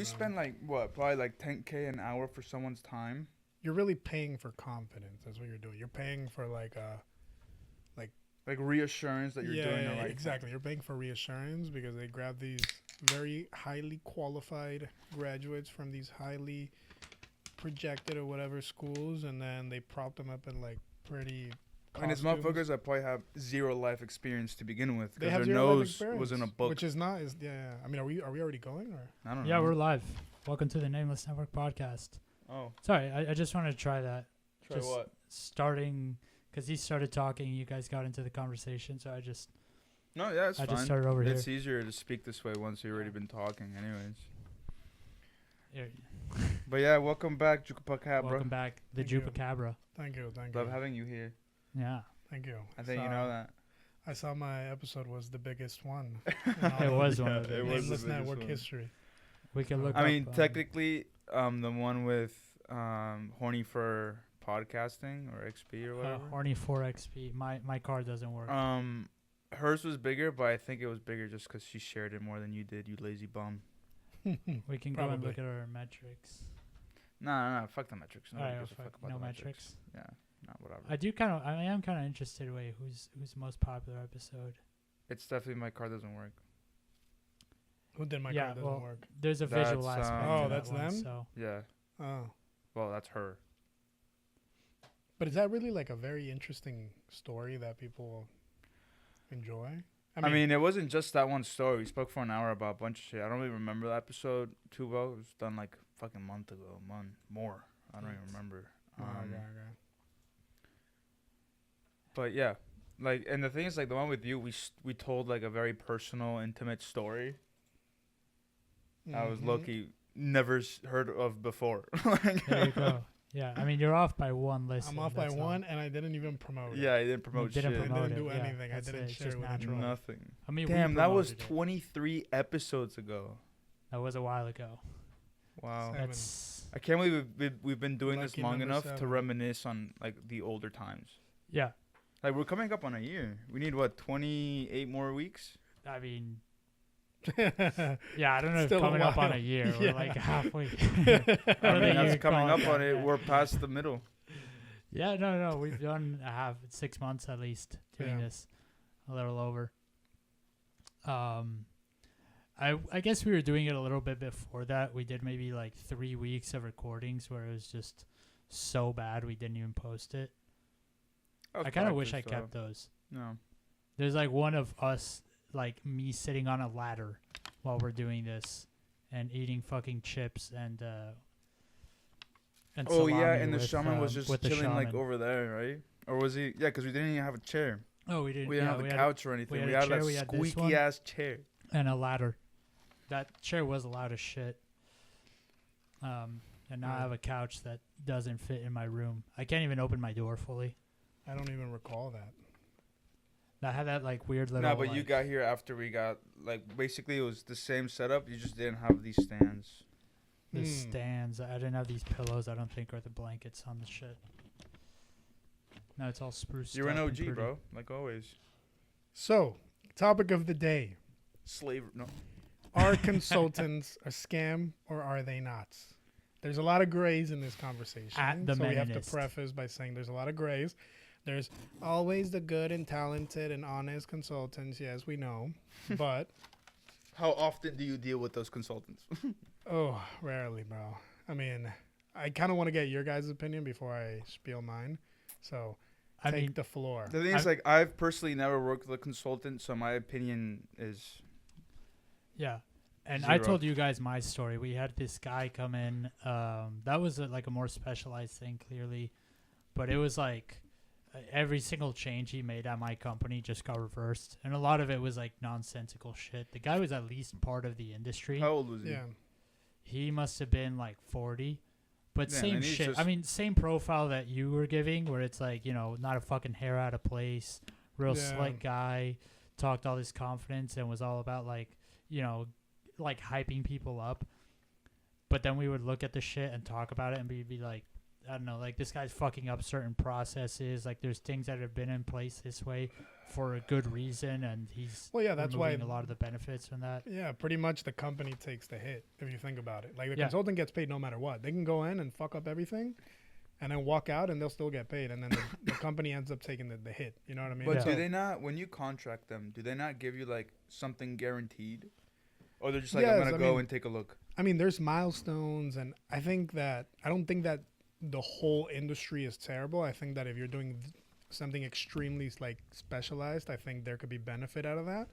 you spend like what, probably like $10K an hour for someone's time. You're really paying for confidence. That's what you're doing. You're paying for like reassurance that you're doing the right exactly. thing. You're paying for reassurance because they grab these very highly qualified graduates from these highly projected or whatever schools, and then they prop them up in like pretty. And it's motherfuckers that probably have zero life experience to begin with They because have their zero life nose experience, was in a book. which is not. I mean, are we already going or? I don't know. Yeah, we're live. Welcome to the Nameless Network podcast. Oh, Sorry, I just wanted to try that. try Just what? Starting, because he started talking, you guys got into the conversation, so I just It's fine. just started over here. It's easier to speak this way once you've already been talking, anyways. Yeah. But yeah, welcome back, Jewpacabra. Welcome back, the Thank you. Jewpacabra. Thank you. Love having you here. Yeah, Thank you. I think you know that. I saw my episode was the biggest one. it was one of it the was the Nameless biggest Network one. history. We could look. I up, mean, technically, the one with Horny for Podcasting or XP or whatever. Horny 4XP. My card doesn't work. Hers was bigger, but I think it was bigger just because she shared it more than you did, you lazy bum. We can go and Probably. look at our metrics. Nah, fuck the metrics. Nobody Alright, gives a fuck about no the metrics. Yeah, no, whatever. I am kind of interested. Wait, who's the most popular episode? It's definitely my card doesn't work. Who did my Yeah, card doesn't well, work? There's a visual That's, aspect. Oh, to that's that one, them? So Yeah, Oh. well, that's her. But is that really like a very interesting story that people enjoy? I mean, it wasn't just that one story. We spoke for an hour about a bunch of shit. I don't really remember the episode too well. It was done like a fucking month ago, more. I don't even remember. okay. But yeah, like, and the thing is, like, the one with you, we told like a very personal, intimate story. I was Mhm. low-key never heard of before. there you go. Yeah, I mean you're off by one listen. I'm off by that's all. one, and I didn't even promote it. Yeah, I didn't promote You didn't shit. promote I didn't do it, yeah, anything. I that's didn't it, it's share just with natural. anyone. Nothing. I mean, we Damn, that was promoted it. 23 episodes ago. That was a while ago. Wow. Seven. That's I can't believe we've been doing this Lucky long number enough to 7. reminisce on like the older times. yeah. Like, we're coming up on a year. We need what, 28 more weeks? I mean, yeah. I don't know if Still a coming up on while. a year. Yeah. We're like halfway. I mean, that's coming up on it. Yeah. We're past the middle. Yeah, no. We've done 6 months at least doing Yeah. this, a little over. I guess we were doing it a little bit before that. We did maybe like 3 weeks of recordings where it was just so bad we didn't even post it. I kind of wish I kept those. No. There's like one of us, like me sitting on a ladder while we're doing this and eating fucking chips and Oh, yeah, salami and the with, shaman was just with the chilling like shaman. over there, right? Or was he? Yeah, because we didn't even have a chair. Oh, we didn't. We didn't yeah, have we a had couch or anything. had We a had chair, that we had this squeaky one. ass chair. and a ladder. That chair was loud as shit. And now I have a couch that doesn't fit in my room. I can't even open my door fully. I don't even recall that. I had that like weird little. No, but you like- got here after we got, like, basically it was the same setup. You just didn't have these stands. the Hmm. stands. I didn't have these pillows. I don't think, or the blankets on the shit. No, it's all spruced. You're an up and OG, pretty. bro. Like always. So, topic of the day: Slave. No. Are consultants a scam or are they not? There's a lot of grays in this conversation. At the so we have to Meninist. preface by saying there's a lot of grays. There's always the good and talented and honest consultants, yes, we know. But, How often do you deal with those consultants? oh, rarely, bro. I mean, I kind of want to get your guys' opinion before I spiel mine. So, I take mean, the floor. The thing is, like, I've personally never worked with a consultant, so my opinion is yeah. And I 0. told you guys my story. We had this guy come in. That was like a more specialized thing, clearly. But it was like every single change he made at my company just got reversed. And a lot of it was like nonsensical shit. The guy was at least part of the industry. how old was he? Yeah. He must have been like 40. But Yeah, same and he's shit. I just- mean, same profile that you were giving, where it's like, you know, not a fucking hair out of place, real Yeah. slick guy, talked all this confidence and was all about like, you know, like hyping people up. But then we would look at the shit and talk about it and be like, I don't know, like this guy's fucking up certain processes. Like there's things that have been in place this way for a good reason, and he's that's why removing a lot of the benefits from that. Yeah, pretty much the company takes the hit if you think about it. Like the Yeah. consultant gets paid no matter what. They can go in and fuck up everything, and then walk out, and they'll still get paid, and then the company ends up taking the hit. You know what I mean? But Yeah. do they not, when you contract them, do they not give you like something guaranteed, or they're just like, I'm Yes, gonna I go mean- and take a look? I mean, there's milestones, and I don't think that the whole industry is terrible. I think that if you're doing something extremely like specialized, I think there could be benefit out of that.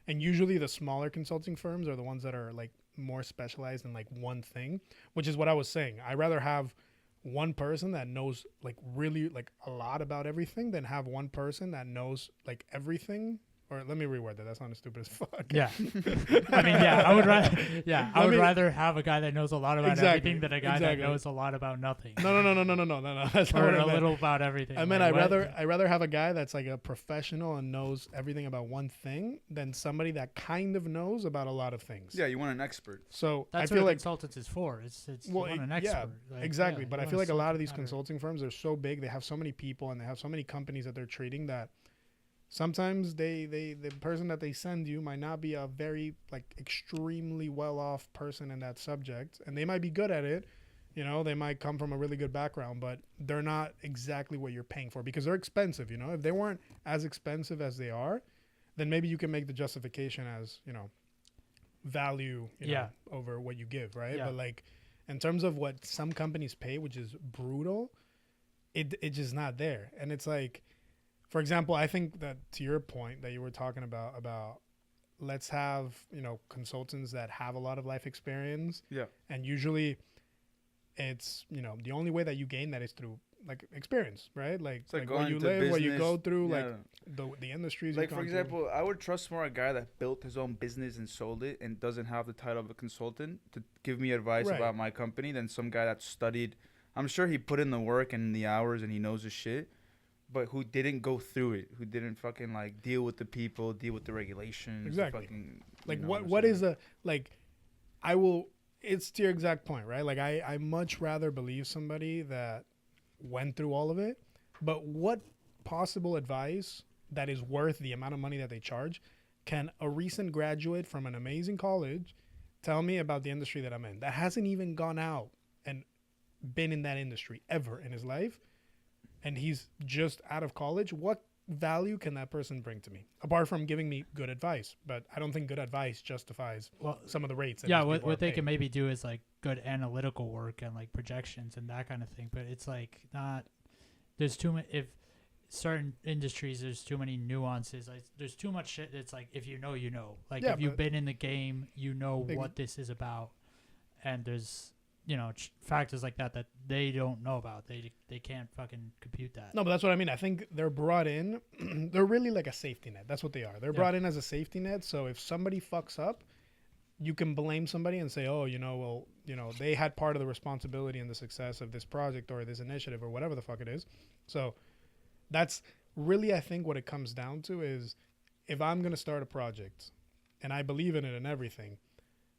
And usually the smaller consulting firms are the ones that are like more specialized in like one thing, which is what I was saying. I rather have one person that knows like really like a lot about everything than have one person that knows like everything. Or let me reword that. That sounded stupid as fuck. Yeah. I mean, yeah, I would rather, I would me- rather have a guy that knows a lot about Exactly, everything than a guy exactly. that knows a lot about nothing. No. That's not Or what I a meant. little about everything. I mean, Like, I'd rather have a guy that's like a professional and knows everything about one thing than somebody that kind of knows about a lot of things. Yeah, you want an expert. So That's I feel what a like consultants is for. It's Well, you want an yeah, expert. Like, exactly, yeah, but you I want feel like a lot of these subject matter. consulting firms are so big, they have so many people and they have so many companies that they're treating that sometimes the person that they send you might not be a very like extremely well off person in that subject, and they might be good at it. You know, they might come from a really good background, but they're not exactly what you're paying for because they're expensive. You know, if they weren't as expensive as they are, then maybe you can make the justification as, you know, value, you know, over what you give, right? Yeah. But like in terms of what some companies pay, which is brutal, it's just not there. And it's like, for example, I think that to your point that you were talking about let's have, you know, consultants that have a lot of life experience. Yeah. And usually it's, you know, the only way that you gain that is through like experience, right? Like, It's like where going you to live, where you business, go through, yeah. like the industries. Like you've for gone through. example, I would trust more a guy that built his own business and sold it and doesn't have the title of a consultant to give me advice Right. about my company than some guy that studied. I'm sure he put in the work and the hours and he knows his shit, but who didn't go through it, who didn't fucking like deal with the people, deal with the regulations. Exactly. Fucking, Like you know what I'm is the like I will it's to your exact point, right? Like I much rather believe somebody that went through all of it, but what possible advice that is worth the amount of money that they charge can a recent graduate from an amazing college tell me about the industry that I'm in that hasn't even gone out and been in that industry ever in his life, and he's just out of college? What value can that person bring to me apart from giving me good advice? But I don't think good advice justifies some of the rates that Yeah, these what people are they paid. can maybe do is like good analytical work and like projections and that kind of thing. But it's like not. There's too many. If certain industries, there's too many nuances. Like, there's too much shit. It's like if you know, you know. Like Yeah, if you've but- been in the game, you know Ex- what this is about. And there's factors like that they don't know about. They can't fucking compute that. No, but that's what I mean. I think they're brought in. They're really like a safety net. That's what they are. They're brought in as a safety net. So if somebody fucks up, you can blame somebody and say, oh, they had part of the responsibility in the success of this project or this initiative or whatever the fuck it is. So that's really, I think, what it comes down to is if I'm going to start a project and I believe in it and everything,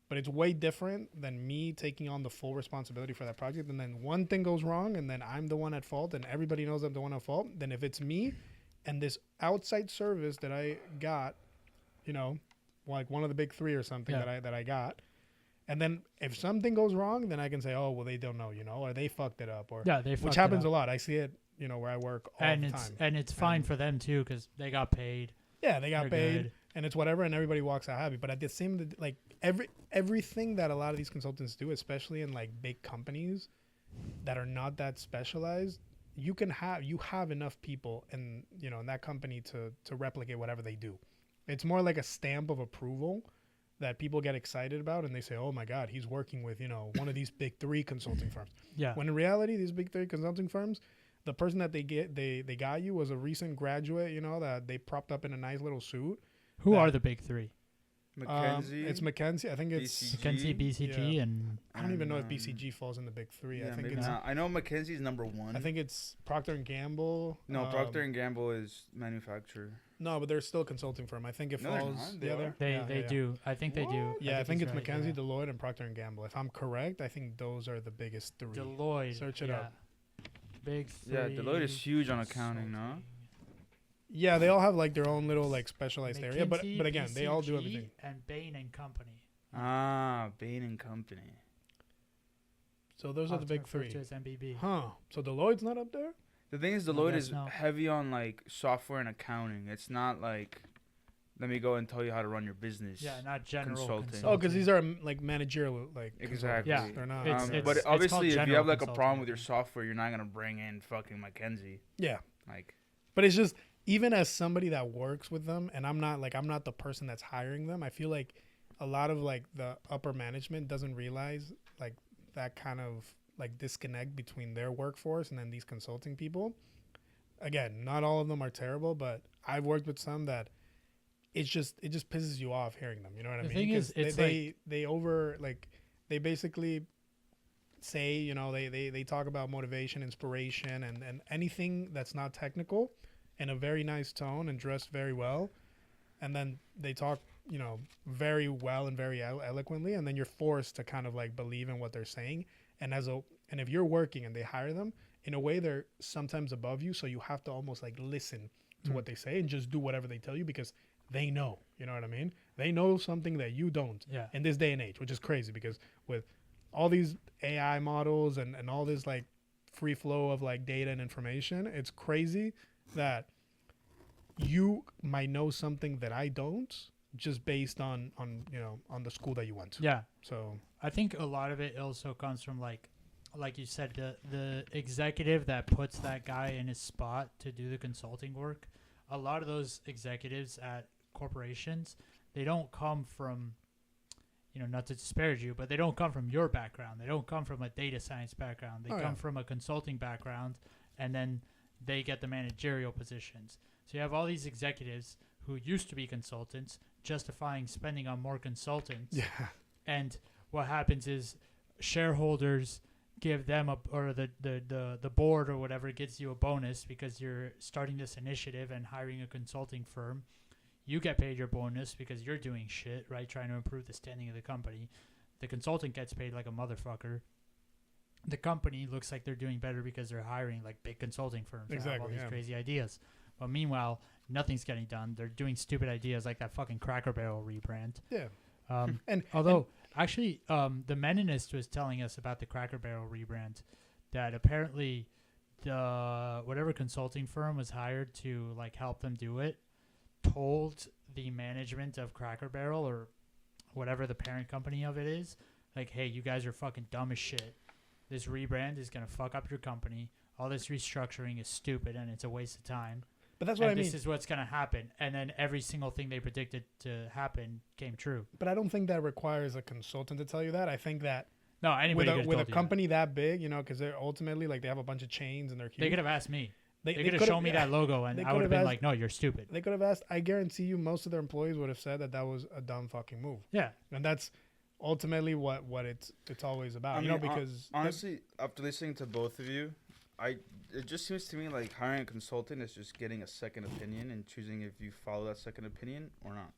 but it's way different than me taking on the full responsibility for that project. And then one thing goes wrong and then I'm the one at fault and everybody knows I'm the one at fault. Then if it's me and this outside service that I got, like one of the big three or something that I got, and then if something goes wrong, then I can say, oh, well, they don't know, or they fucked it up, or Yeah, they fucked which it happens up. a lot. I see it, where I work all And the it's time. and it's fine for them too because they got paid. Yeah, they got They're paid, good. and it's whatever, and everybody walks out happy. But at the same, like everything that a lot of these consultants do, especially in like big companies that are not that specialized, you have enough people in in that company to replicate whatever they do. It's more like a stamp of approval that people get excited about, and they say, "Oh my God, he's working with one of these big three consulting firms." Yeah. When in reality, these big three consulting firms, the person that they got you was a recent graduate, that they propped up in a nice little suit. Who that- are the big three? McKinsey. It's McKinsey. I think it's. BCG. McKinsey, BCG, Yeah. and I don't even know if Um, BCG falls in the big three. Yeah, I think maybe it's. not. I know McKinsey's number one. I think it's Procter and Gamble. No, Procter and Gamble is manufacturer. No, but they're still a consulting firm. I think it No, they're falls not. the They other. are. they do. I think they do. Yeah, I think he's it's right, McKinsey, yeah. Deloitte, and Procter and Gamble. If I'm correct, I think those are the biggest three. Deloitte. Search it yeah. up. Big three. Yeah, Deloitte is huge on accounting, no? consulting. Yeah, they all have like their own little like specialized area, but McKinsey, again, they all do BCG, everything. And Bain and Company. Ah, Bain and Company. So those are the Often big referred three. to as MBB. Huh. So Deloitte's not up there? The thing is, I Deloitte guess is no. heavy on like software and accounting. It's not like, let me go and tell you how to run your business. Yeah, not general Consulting. Oh, because these are like managerial like Exactly. consultants. Yeah. They're not. It's- But it's obviously, called if you general have like a consulting, problem I with your think. software, you're not gonna bring in fucking McKinsey. Yeah. Like, But it's just even as somebody that works with them, and I'm not the person that's hiring them. I feel like a lot of like the upper management doesn't realize like that kind of like disconnect between their workforce and then these consulting people. Again, not all of them are terrible, but I've worked with some that it just pisses you off hearing them. You know what I The mean? thing is, 'Cause it's they basically say, you know, they talk about motivation, inspiration, and anything that's not technical in a very nice tone and dressed very well. And then they talk, you know, very well and very eloquently. And then you're forced to kind of like believe in what they're saying. And if you're working and they hire them, in a way, they're sometimes above you. So you have to almost like listen to what they say and just do whatever they tell you because they know, you know what I mean? They know something that you don't Yeah. in this day and age, which is crazy because with all these AI models and all this like free flow of like data and information, it's crazy that you might know something that I don't just based on you know, on the school that you went to. Yeah. So I think a lot of it also comes from like you said, the executive that puts that guy in his spot to do the consulting work. A lot of those executives at corporations, they don't come from, you know, not to disparage you, but they don't come from your background. They don't come from a data science background. They come from a consulting background, and then they get the managerial positions. So you have all these executives who used to be consultants justifying spending on more consultants. yeah. And what happens is shareholders give them the board or whatever gives you a bonus because you're starting this initiative and hiring a consulting firm. You get paid your bonus because you're doing shit, right? Trying to improve the standing of the company. The consultant gets paid like a motherfucker. The company looks like they're doing better because they're hiring like big consulting firms that have all Exactly, these yeah. crazy ideas. But meanwhile, nothing's getting done. They're doing stupid ideas like that fucking Cracker Barrel rebrand. Yeah. And although actually, the Meninist was telling us about the Cracker Barrel rebrand, that apparently the whatever consulting firm was hired to like help them do it told the management of Cracker Barrel or whatever the parent company of it is, like, hey, you guys are fucking dumb as shit. This rebrand is gonna fuck up your company. All this restructuring is stupid and it's a waste of time. But that's what and I mean. this is what's gonna happen. And then every single thing they predicted to happen came true. But I don't think that requires a consultant to tell you that. I think that No, anybody with a could company that big, you know, because they're ultimately like they have a bunch of chains and they're huge. They could have asked me. They could have could've- shown me that logo, and They I would have could've been asked- like, "No, you're stupid." They could have asked. I guarantee you, most of their employees would have said that that was a dumb fucking move. Yeah, And that's ultimately what it's always about. I you know, mean, because honestly, after listening to both of you, it just seems to me like hiring a consultant is just getting a second opinion and choosing if you follow that second opinion or not.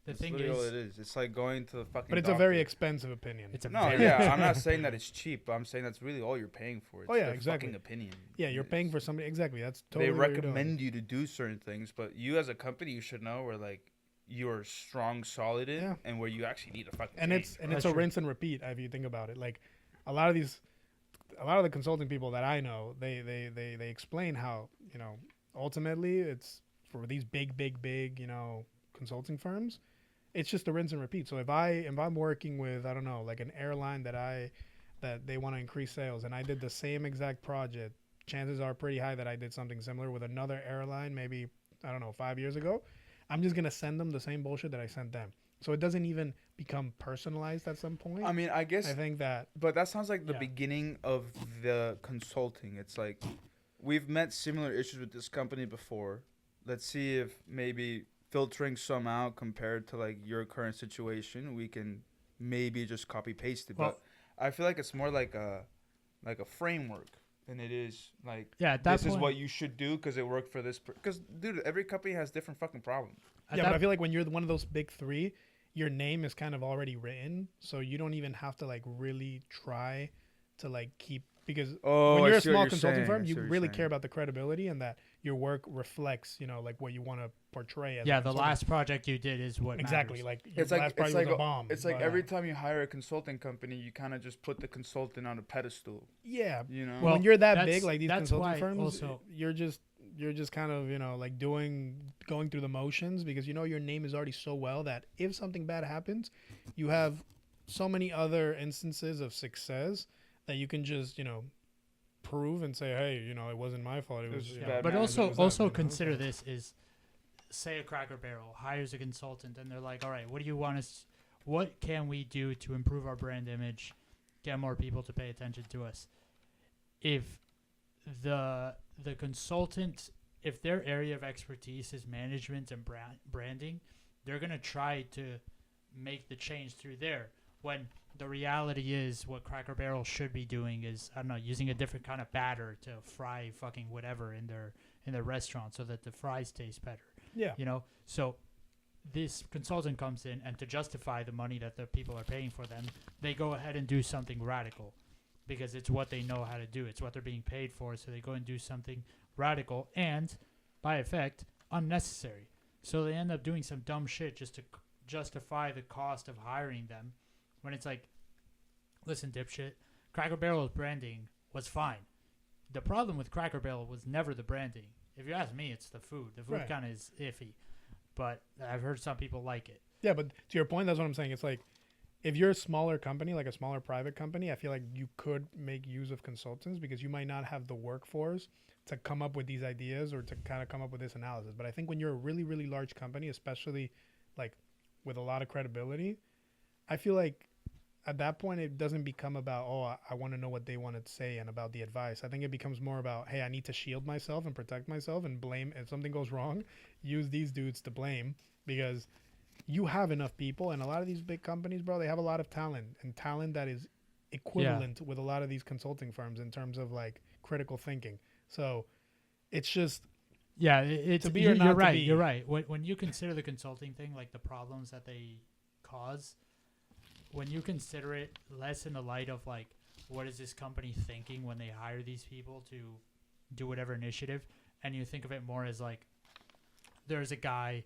the That's thing literally all is, it is. It's like going to the fucking. but it's a doctor. very expensive opinion. it's a No, very yeah, I'm not saying that it's cheap, but I'm saying that's really all you're paying for. It's Oh, yeah, their exactly. fucking opinion. Yeah, you're paying for somebody. Exactly. That's totally They what you're doing. recommend you to do certain things, but you as a company, you should know where like you're strong, solid in, Yeah. and where you actually need to fucking. And change. it's a That's true. rinse and repeat if you think about it. Like a lot of the consulting people that I know, they explain how, you know, ultimately it's for these big, you know, consulting firms, it's just a rinse and repeat. So if I'm working with, I don't know, like an airline that they want to increase sales and I did the same exact project, chances are pretty high that I did something similar with another airline maybe, I don't know, 5 years ago. I'm just going to send them the same bullshit that I sent them. So it doesn't even become personalized at some point. I mean, I guess I think that But that sounds like the Yeah. beginning of the consulting. It's like we've met similar issues with this company before. Let's see if maybe filtering some out compared to like your current situation, we can maybe just copy paste it. Well- But I feel like it's more like a framework than it is like Yeah, at that this is point, what you should do because it worked for this. Because dude, every company has different fucking problems. at Yeah, that but I feel like when you're one of those big three, your name is kind of already written, so you don't even have to like really try to like keep because Oh, when I you're a see what small you're consulting saying. I firm, see you what you're really saying. care about the credibility and that your work reflects, you know, like what you want to portray as. yeah, a the consultant. last project you did is what exactly matters. like your It's like last project was a bomb. It's like but, every time you hire a consulting company, you kind of just put the consultant on a pedestal. yeah, You know. Well, when you're that that's- big, like these that's consulting why firms, also- you're just kind of, you know, like going through the motions because you know your name is already so well that if something bad happens, you have so many other instances of success that you can just, you know, prove and say, hey, you know, it wasn't my fault. It It was, was you know, bad But management. also, it was them, also you know, consider so- this is, say a Cracker Barrel hires a consultant and they're like, all right, what do you want us? What can we do to improve our brand image, get more people to pay attention to us? If the consultant, if their area of expertise is management and branding, they're gonna try to make the change through there. When the reality is, what Cracker Barrel should be doing is, I don't know, using a different kind of batter to fry fucking whatever in their restaurant so that the fries taste better. yeah. You know, so this consultant comes in, and to justify the money that the people are paying for them, they go ahead and do something radical because it's what they know how to do. It's what they're being paid for. So they go and do something radical and, by effect, unnecessary. So they end up doing some dumb shit just to justify the cost of hiring them. When it's like, listen, dipshit, Cracker Barrel's branding was fine. The problem with Cracker Barrel was never the branding. If you ask me, it's the food. The food Right. kind of is iffy, but I've heard some people like it. Yeah, but to your point, that's what I'm saying. It's like if you're a smaller company, like a smaller private company, I feel like you could make use of consultants because you might not have the workforce to come up with these ideas or to kind of come up with this analysis. But I think when you're a really, really large company, especially like with a lot of credibility, I feel like at that point it doesn't become about, oh, I want to know what they want to say and about the advice. I think it becomes more about, hey, I need to shield myself and protect myself and blame if something goes wrong, use these dudes to blame because you have enough people, and a lot of these big companies, bro, they have a lot of talent and talent that is equivalent with a lot of these consulting firms in terms of like critical thinking. So it's just, Yeah, it's To be or not you're to right. be. You're right. When you consider the consulting thing, like the problems that they cause, when you consider it less in the light of like, what is this company thinking when they hire these people to do whatever initiative, and you think of it more as like, there's a guy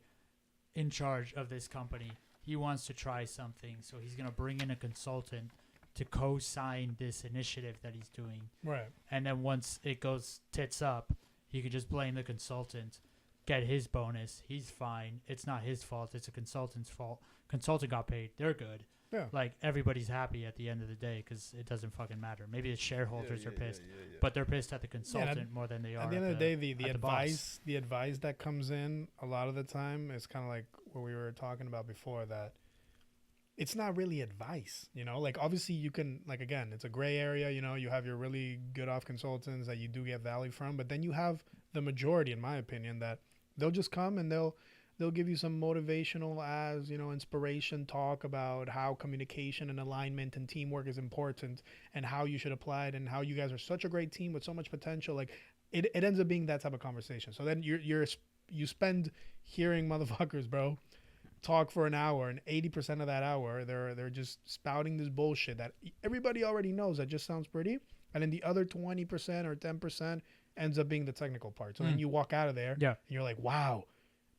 in charge of this company. He wants to try something, so he's gonna bring in a consultant to co-sign this initiative that he's doing. right. And then once it goes tits up, you could just blame the consultant, get his bonus. He's fine. It's not his fault. It's a consultant's fault. Consultant got paid. They're good. Yeah. Like, everybody's happy at the end of the day because it doesn't fucking matter. Maybe the shareholders are pissed, but they're pissed at the consultant more than they are At the end of the day, the at boss. advice that comes in a lot of the time is kind of like what we were talking about before, that it's not really advice, you know, like obviously you can, like, again, it's a gray area, you know, you have your really good off consultants that you do get value from, but then you have the majority, in my opinion, that they'll just come and they'll give you some motivational as, you know, inspiration talk about how communication and alignment and teamwork is important and how you should apply it and how you guys are such a great team with so much potential. Like it ends up being that type of conversation. So then you spend hearing motherfuckers, bro, talk for an hour, and 80% of that hour they're just spouting this bullshit that everybody already knows that just sounds pretty, and then the other 20% or 10% ends up being the technical part. So then you walk out of there and you're like, wow.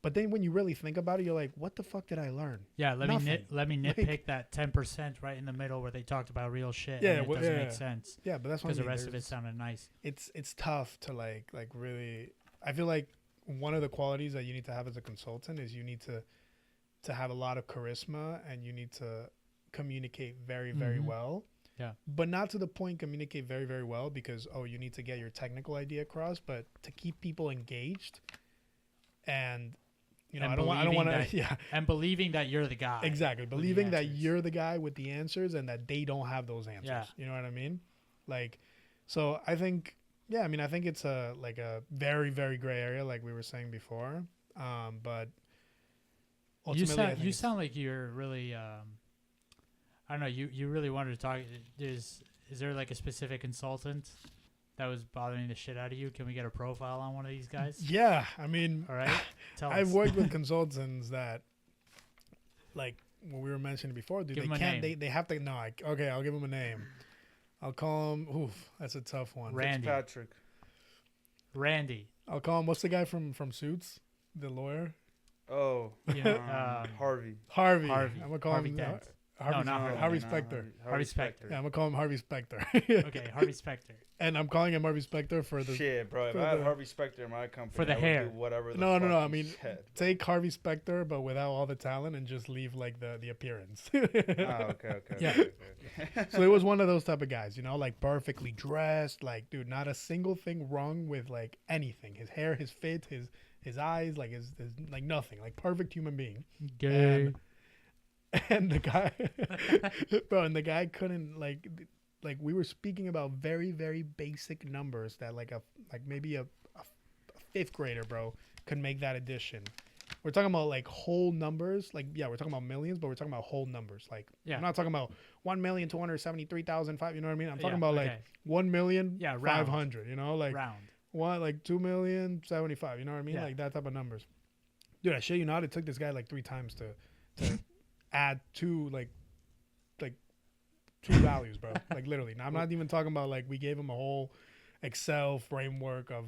But then when you really think about it, you're like, what the fuck did I learn? Yeah, let Nothing. me nitpick that 10% right in the middle where they talked about real shit. Yeah, and it doesn't make sense Yeah, but that's what because I the mean. rest of it sounded nice. It's tough to like really. I feel like one of the qualities that you need to have as a consultant is you need to have a lot of charisma, and you need to communicate very, very Mhm. well. Yeah. But not to the point communicate very, very well because, oh, you need to get your technical idea across, but to keep people engaged. And, you know, And I don't want believing to, yeah, And believing that you're the guy. exactly. with the Believing that answers. you're the guy with the answers and that they don't have those answers. Yeah. You know what I mean? Like, so I think, yeah, I mean, I think it's a very, very gray area, like we were saying before. But ultimately, I think You it's- sound like you're really. I don't know. You really wanted to talk. Is there like a specific consultant that was bothering the shit out of you? Can we get a profile on one of these guys? Yeah, I mean, All right. Tell I've us. worked with consultants that, like what we were mentioning before, dude, Give they 'em a can't. name. They have to. No, okay, I'll give them a name. I'll call him. Oof, that's a tough one. Randy. Patrick. Randy. I'll call him. What's the guy from Suits? The lawyer. Oh, You know, Harvey. Harvey. Harvey. I'm gonna call Harvey him. Dent. Harvey, not Harvey, Harvey. Specter. Harvey Specter. Yeah, I'm gonna call him Harvey Specter. Okay, Harvey Specter. And I'm calling him Harvey Specter for the Shit, bro. If for I had the- Harvey Specter in my company, For the I would hair. do whatever. The No, no, fuck no, he I mean, said. take Harvey Specter, but without all the talent, and just leave like the appearance. Oh, okay. Yeah. Okay. So it was one of those type of guys, you know, like perfectly dressed, like dude, not a single thing wrong with like anything. His hair, his fit, his eyes, like his like nothing, like perfect human being. Gay. And the guy, bro, and the guy couldn't like we were speaking about very very basic numbers that like maybe a fifth grader, bro, could make that addition. We're talking about like whole numbers, like yeah, we're talking about millions, but we're talking about whole numbers. Like Yeah. I'm not talking about 1,273,005. You know what I mean? I'm talking Yeah, about like okay. 1,500,000. You know, like Round. what, like 2,075,000. You know what I mean? Yeah. Like that type of numbers. Dude, I shit you not, it took this guy like 3 times to add two values, bro. Like literally. Now I'm not even talking about like we gave him a whole Excel framework of,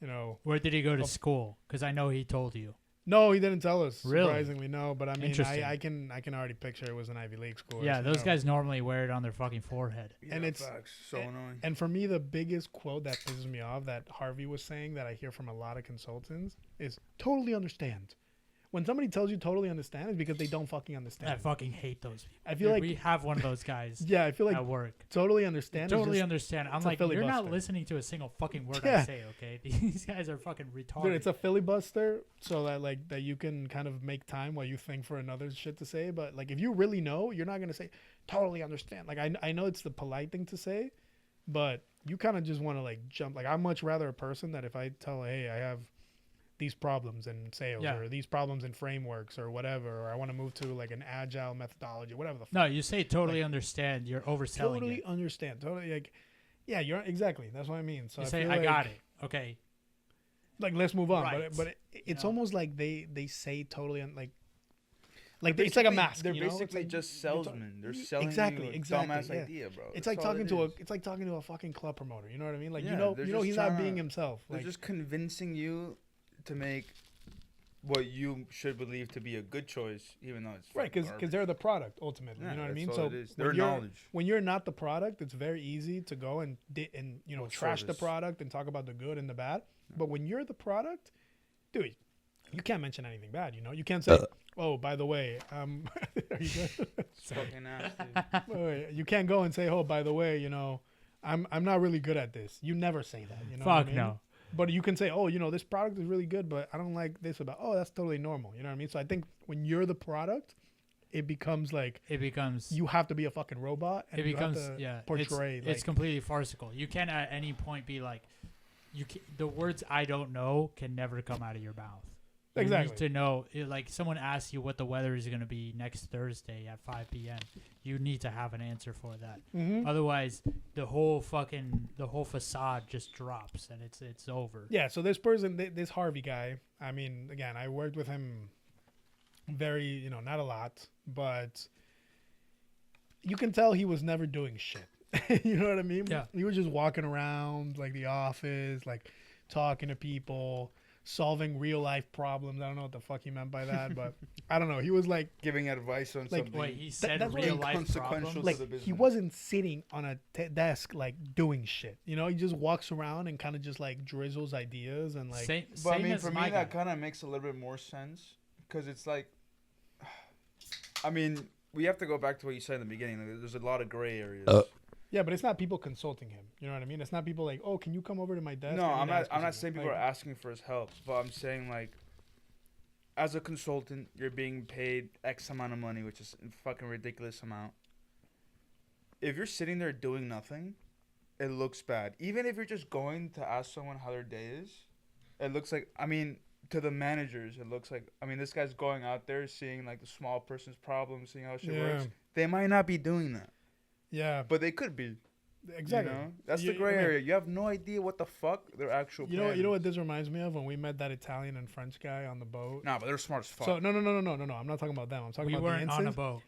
you know. Where did he go to school? Because I know he told you. No, he didn't tell us. Really? Surprisingly, no. But I mean, Interesting. I can already picture it was an Ivy League school. Yeah, so, those you know. guys normally wear it on their fucking forehead. And Yeah, it's- facts. So annoying. And for me, the biggest quote that pisses me off that Harvey was saying that I hear from a lot of consultants is totally understand. When somebody tells you totally understand, it's because they don't fucking I understand. fucking hate those people. I feel Dude, like we have one of those guys yeah, I feel like at work. totally understand. is Totally just- understand. I'm it's a like, you're not filibuster. listening to a single fucking word I Yeah. say, okay? These guys are fucking retarded. Dude, it's a filibuster so that like that you can kind of make time while you think for another shit to say. But like if you really know, you're not gonna say totally understand. Like I know it's the polite thing to say, but you kind of just want to like jump. Like I'm much rather a person that if I tell, hey, I have these problems in sales Yeah. or these problems in frameworks or whatever, or I want to move to like an agile methodology, whatever the fuck. No, you say totally understand. You're overselling Totally it. understand. Totally like, yeah, you're exactly. That's what I mean. So You I say, feel I like, got it. Okay. Like let's move on. Right. But it's know? almost like they say totally like it's like a mask. They're you know? It's basically like- just you're ta- salesmen. They're selling exactly, you a exactly, dumbass yeah. idea, bro. It's That's like all talking it to is. it's like talking to a fucking club promoter. You know what I mean? Like Yeah, you know they're he's just not trying being to- himself. They're Like just convincing you to make what you should believe to be a good choice, even though it's right because they're the product ultimately. Yeah, you know what I that's mean? all So it is. when Their you're- knowledge. when you're not the product, it's very easy to go and you know Well, trash the service. product and talk about the good and the bad. But when you're the product, dude, you can't mention anything bad. You know, you can't say, "Oh, by the way, are you good?" It's fucking nasty. Wait, you can't go and say, "Oh, by the way, you know, I'm not really good at this." You never say that. You know what I Fuck mean? no. But you can say, "Oh, you know, this product is really good, but I don't like this about." Oh, that's totally normal. You know what I mean? So I think when you're the product, it becomes like It becomes. you have to be a fucking robot, and It you have becomes. to Yeah. portray. It's like, completely farcical. You can't at any point be like, the words "I don't know" can never come out of your mouth. You Exactly. need to know, like someone asks you what the weather is going to be next Thursday at 5 p.m. You need to have an answer for that. Mhm. Otherwise, the whole facade just drops and it's over. Yeah. So this person, this Harvey guy. I mean, again, I worked with him very, you know, not a lot, but you can tell he was never doing shit. You know what I mean? Yeah. He was just walking around like the office, like talking to people, solving real life problems. I don't know what the fuck he meant by that, but I don't know. He was like, Giving advice on Like, something. Wait, he said that's what real he- life Inconsequential problems. to like the he business. wasn't sitting on a desk like doing shit. You know, he just walks around and kind of just like drizzles ideas and like. Same, But I same mean, as for my me, that guy. kind of makes a little bit more sense because it's like, I mean, we have to go back to what you said in the beginning. Like, there's a lot of gray areas. Yeah, but it's not people consulting him. You know what I mean? It's not people like, oh, can you come over to my desk? No, I need I'm to not. ask you I'm not something." saying people Like, are asking for his help, but I'm saying like, as a consultant, you're being paid X amount of money, which is a fucking ridiculous amount. If you're sitting there doing nothing, it looks bad. Even if you're just going to ask someone how their day is, it looks like. I mean, to the managers, it looks like, I mean, this guy's going out there seeing like the small person's problems, seeing how shit works. They might not be doing that. Yeah. But they could be. Exactly. You know? That's the gray area. You have no idea what the fuck their actual plan You know is. what this reminds me of? When we met that Italian and French guy on the boat. Nah, but they're smart as fuck. So no. I'm not talking about them. I'm talking We about weren't the instance. on a boat.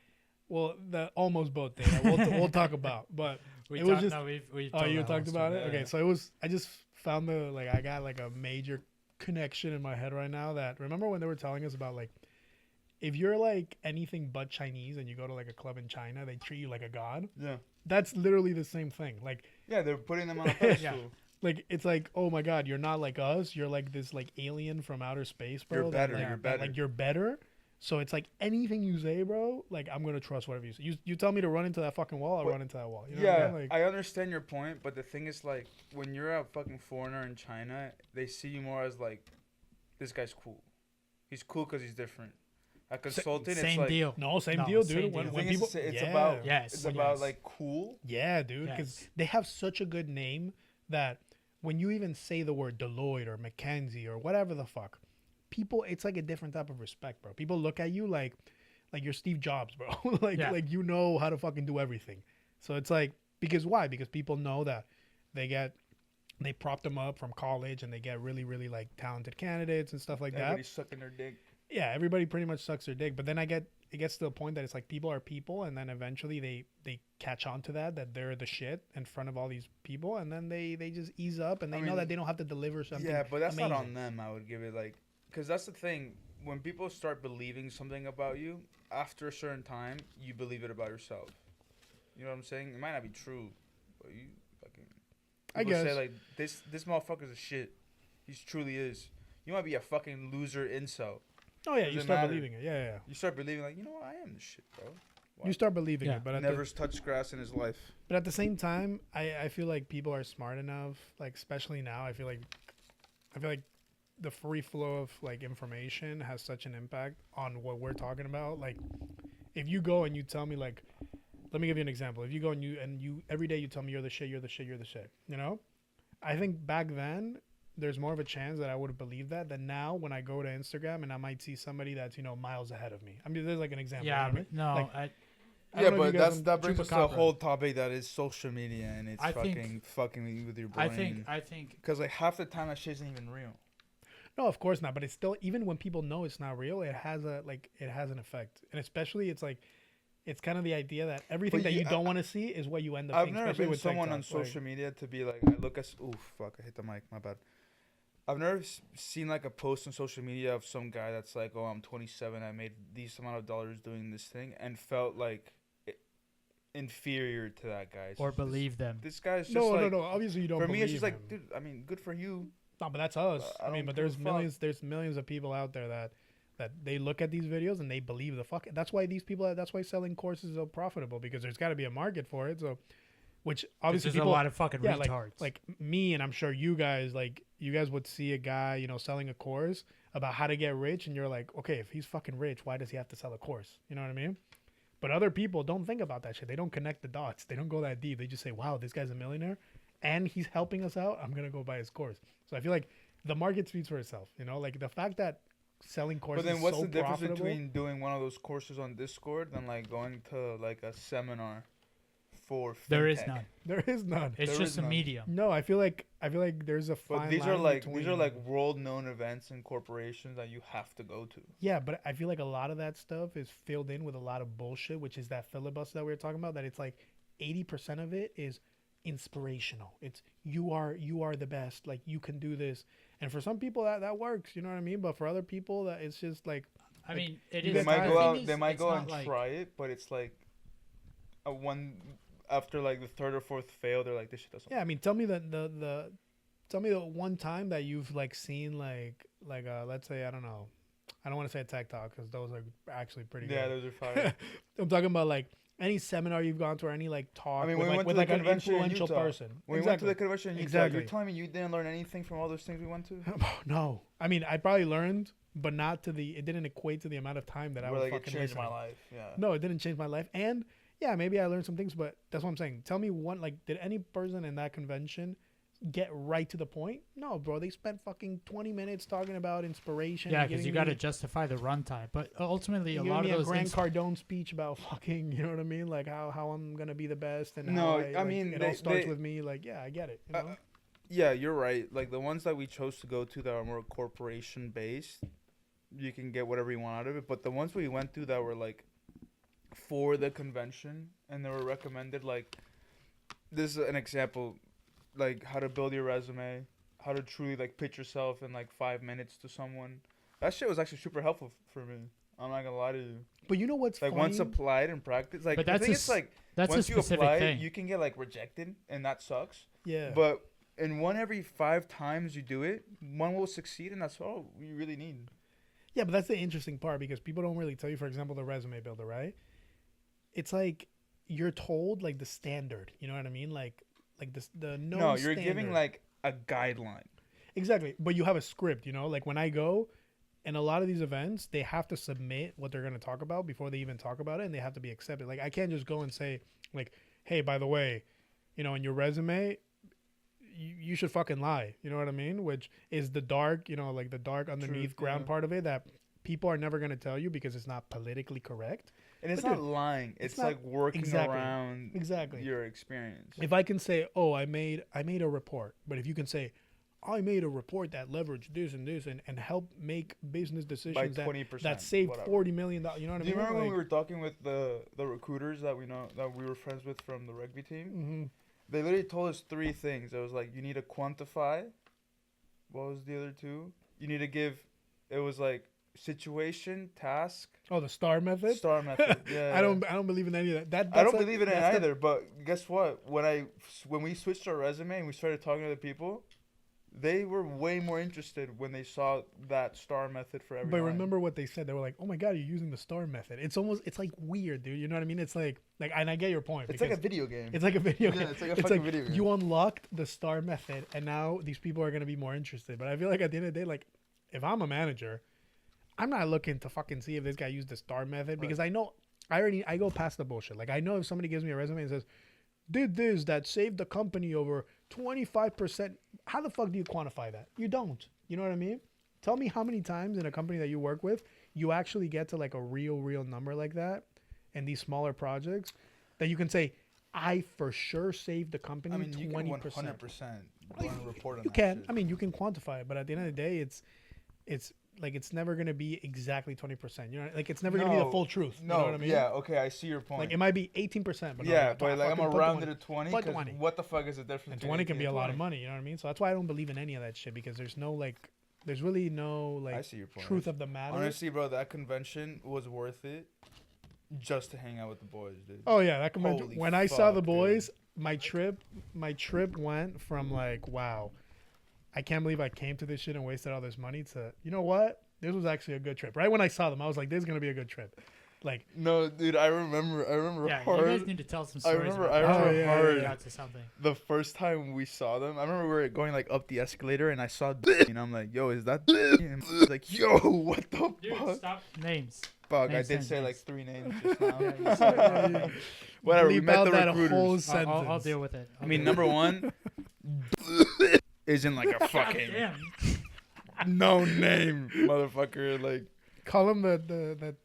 Well, the almost boat thing. We'll talk about. But We it was talked. just. No, we've Oh, told you that talked whole about story. it. Okay, so it was. I just found I got like a major connection in my head right now. That remember when they were telling us about like, if you're like anything but Chinese and you go to like a club in China, they treat you like a god. Yeah. That's literally the same thing. Like. Yeah, they're putting them on a pedestal. Yeah. Like it's like, oh my god, you're not like us. You're like this like alien from outer space, bro. You're better. Like, You're better. Like you're better. So it's like anything you say, bro. Like I'm gonna trust whatever you say. You tell me to run into that fucking wall, I'll run into that wall. You know what I mean? Like, I understand your point, but the thing is, like, when you're a fucking foreigner in China, they see you more as like, this guy's cool. He's cool because he's different. A consultant, it's Same like, deal. no, same No, deal, same dude. deal. When The thing people, is, it's yeah. about, Yes, it's about yes. like cool. Yeah, dude, because Yes. they have such a good name that when you even say the word Deloitte or McKinsey or whatever the fuck, people, it's like a different type of respect, bro. People look at you like you're Steve Jobs, bro. Yeah. like you know how to fucking do everything. So it's like, because why? Because people know that they prop them up from college and they get really, really like talented candidates and stuff like Everybody's that. sucking their dick. Yeah, everybody pretty much sucks their dick. But then it gets to a point that it's like people are people, and then eventually they catch on to that they're the shit in front of all these people, and then they just ease up and they I know mean, that they don't have to deliver something. Yeah, but that's not on amazing. them. I would give it like, because that's the thing. When people start believing something about you, after a certain time, you believe it about yourself. You know what I'm saying? It might not be true, but you fucking. I People guess. say like this motherfucker's a shit. He truly is. You might be a fucking loser incel. Oh yeah, you Doesn't start matter. believing it. Yeah. You start believing like, you know what, I am the shit, bro. You start believing Yeah. it, but Never touched grass in his life. but at the same time, I feel like people are smart enough, like especially now. I feel like the free flow of like information has such an impact on what we're talking about. Like, if you go and you tell me like, let me give you an example. If you go and you every day you tell me you're the shit, you're the shit, you're the shit. You know, I think back then there's more of a chance that I would have believed that than now when I go to Instagram and I might see somebody that's miles ahead of me. I mean, there's like an example. Yeah, you know what I but no, Like, I, I Yeah, don't know if but you guys that know brings us to a Jewpacabra. whole topic that is social media, and it's I think- fucking with your brain. I think Because like half the time that shit isn't even real. No, of course not. But it's still, even when people know it's not real, it has an effect, and especially it's like, it's kind of the idea that everything But that you- you don't want to see is what you end up I've seeing. never Especially been with someone on TikTok, like- social media to be like, I look at, oof, fuck, I hit the mic, my bad. I've never seen like a post on social media of some guy that's like, oh, I'm 27, I made these amount of dollars doing this thing, and felt like inferior to that guy. or believe them. This guy's just No, like, no. Obviously, you don't. for me, it's believe just like, him. dude, I mean, good for you. No, but that's us. I I mean, don't but give a there's fuck. there's millions of people out there that they look at these videos and they believe the fuck. That's why that's why selling courses is so profitable, because there's got to be a market for it. So, which obviously There's people, a lot of fucking yeah, retards. like me, and I'm sure you guys would see a guy, selling a course about how to get rich, and you're like, okay, if he's fucking rich, why does he have to sell a course? You know what I mean? But other people don't think about that shit. They don't connect the dots. They don't go that deep. They just say, wow, this guy's a millionaire and he's helping us out. I'm going to go buy his course. So I feel like the market speaks for itself. Like the fact that selling courses But then what's is so the difference profitable. between doing one of those courses on Discord than like going to like a seminar for there is fintech? none. There is none. It's There just is a none. medium. No, I feel like there's a fine But these line are like between- world-known events and corporations that you have to go to. Yeah, but I feel like a lot of that stuff is filled in with a lot of bullshit, which is that filibuster that we were talking about. That it's like 80% of it is inspirational. It's you are the best. Like you can do this, and for some people that works. You know what I mean? But for other people, that it's just like I mean, it you is. They guys might the go thing out. is, They might it's go not and like- try it, but it's like a one after like the third or fourth fail. They're like, this shit doesn't. yeah. I mean, tell me tell me the one time that you've like seen like let's say I don't know. I don't want to say a tech talk because those are actually pretty Yeah, good. those are fire. I'm talking about like any seminar you've gone to or any like talk I mean, with, when we like, went with to the like an convention in influential Utah, person. When we went to the convention, in Utah, Exactly. you're telling me you didn't learn anything from all those things we went to? No, I mean I probably learned, but not to the. It didn't equate to the amount of time that I Where was like it fucking changed my listening. life. Yeah. No, it didn't change my life, and yeah, maybe I learned some things, but that's what I'm saying. Tell me one, like, did any person in that convention get right to the point. No, bro, they spent fucking 20 minutes talking about inspiration. Yeah, and because you giving got to me- justify the runtime. But ultimately, a giving lot me of a those Grant Cardone speech about fucking, you know what I mean? Like how I'm gonna be the best and No, how I mean, it they- all starts they- with me. Like, yeah, I get it. You know? Yeah, you're right. Like the ones that we chose to go to that are more corporation based, you can get whatever you want out of it. But the ones we went to that were like for the convention and they were recommended, like this is an example, like how to build your resume, how to truly like pitch yourself in like 5 minutes to someone. That shit was actually super helpful for me. I'm not gonna lie to you. But you know what's Like funny? once applied and practice, like But the that's thing a is s- like That's a once you specific apply, thing. you can get like rejected, and that sucks. Yeah. But in one every 5 times you do it, one will succeed, and that's all you really need. Yeah, but that's the interesting part because people don't really tell you, for example, the resume builder, right? It's like you're told like the standard, you know what I mean? Like this the known No, you're giving standard. like a guideline. Exactly. But you have a script, you know? Like when I go and a lot of these events, they have to submit what they're going to talk about before they even talk about it, and they have to be accepted. Like I can't just go and say like, "Hey, by the way, you know, in your resume, you should fucking lie." You know what I mean? Which is the dark, you know, like the dark underneath Truth, ground yeah. part of it that people are never going to tell you because it's not politically correct. And it's But not dude, lying. It's not- like working exactly. around Exactly. your experience. If I can say, "Oh, I made a report," but if you can say, "I made a report that leveraged this and this and helped make business By decisions that 20%. that saved whatever. $40 million," you know what I Do you mean? remember when we were talking with the recruiters that we were friends with from the rugby team? Mm-hmm. They literally told us 3 things. It was like you need to quantify. What was the other 2? You need to give. It was like situation, task, Oh, the STAR method. star method. Yeah. I don't believe in any of that. I don't that's believe in it that's the- either. But guess what? When we switched our resume and we started talking to the people, they were way more interested when they saw that star method for every But line. remember what they said? They were like, "Oh my god, you're using the STAR method." It's like weird, dude. You know what I mean? It's like, and I get your point. It's like a because video game. it's like a video Yeah, game. it's like a fucking video game. You unlocked the STAR method, and now these people are gonna be more interested. But I feel like at the end of the day, like, if I'm a manager, I'm not looking to fucking see if this guy used the STAR method because I know I go past the bullshit. Like I know if somebody gives me a resume and says, "Did this that saved the company over 25%," how the fuck do you quantify that? You don't. You know what I mean? Tell me how many times in a company that you work with you actually get to like a real number like that, and these smaller projects that you can say, "I for sure saved the company I mean, you can 20%." 100% run a report on You that can. shit. I mean, you can quantify it, but at the end of the day, it's like it's never gonna be exactly 20%. You know, like it's never gonna be the No, full truth. No, You know what I mean? yeah, okay, I see your point. Like it might be 18%, but yeah, no, but like I'm fucking gonna put round 20. it to 20 Put because 20. what the fuck is the difference? And between 20 can 18 be a and lot of 20? money. You know what I mean? So that's why I don't believe in any of that shit because there's no like, there's really no I like see your point. truth of the matter. Honestly, bro, that convention was worth it just to hang out with the boys, dude. Oh yeah, that convention. Holy When I saw the fuck, boys, my trip went from like, wow, I can't believe I came to this shit and wasted all this money to, you know what? This was actually a good trip. Right when I saw them, I was like, this is gonna be a good trip. Like, No, dude, I remember Yeah, hard. you guys need to tell some I stories. remember about remember how hard. you got to something. the first time we saw them. I remember we were going like up the escalator and I saw and I'm like, yo, is that and he was like, yo, what the Dude, fuck? stop names. Fuck, I names, did names, say names. like 3 names just now. Yeah, you said Whatever, we bleep met out the that recruiters. whole I'll sentence. deal with it. I mean, number 1 isn't like a fucking Damn. no name, motherfucker. Like Call him the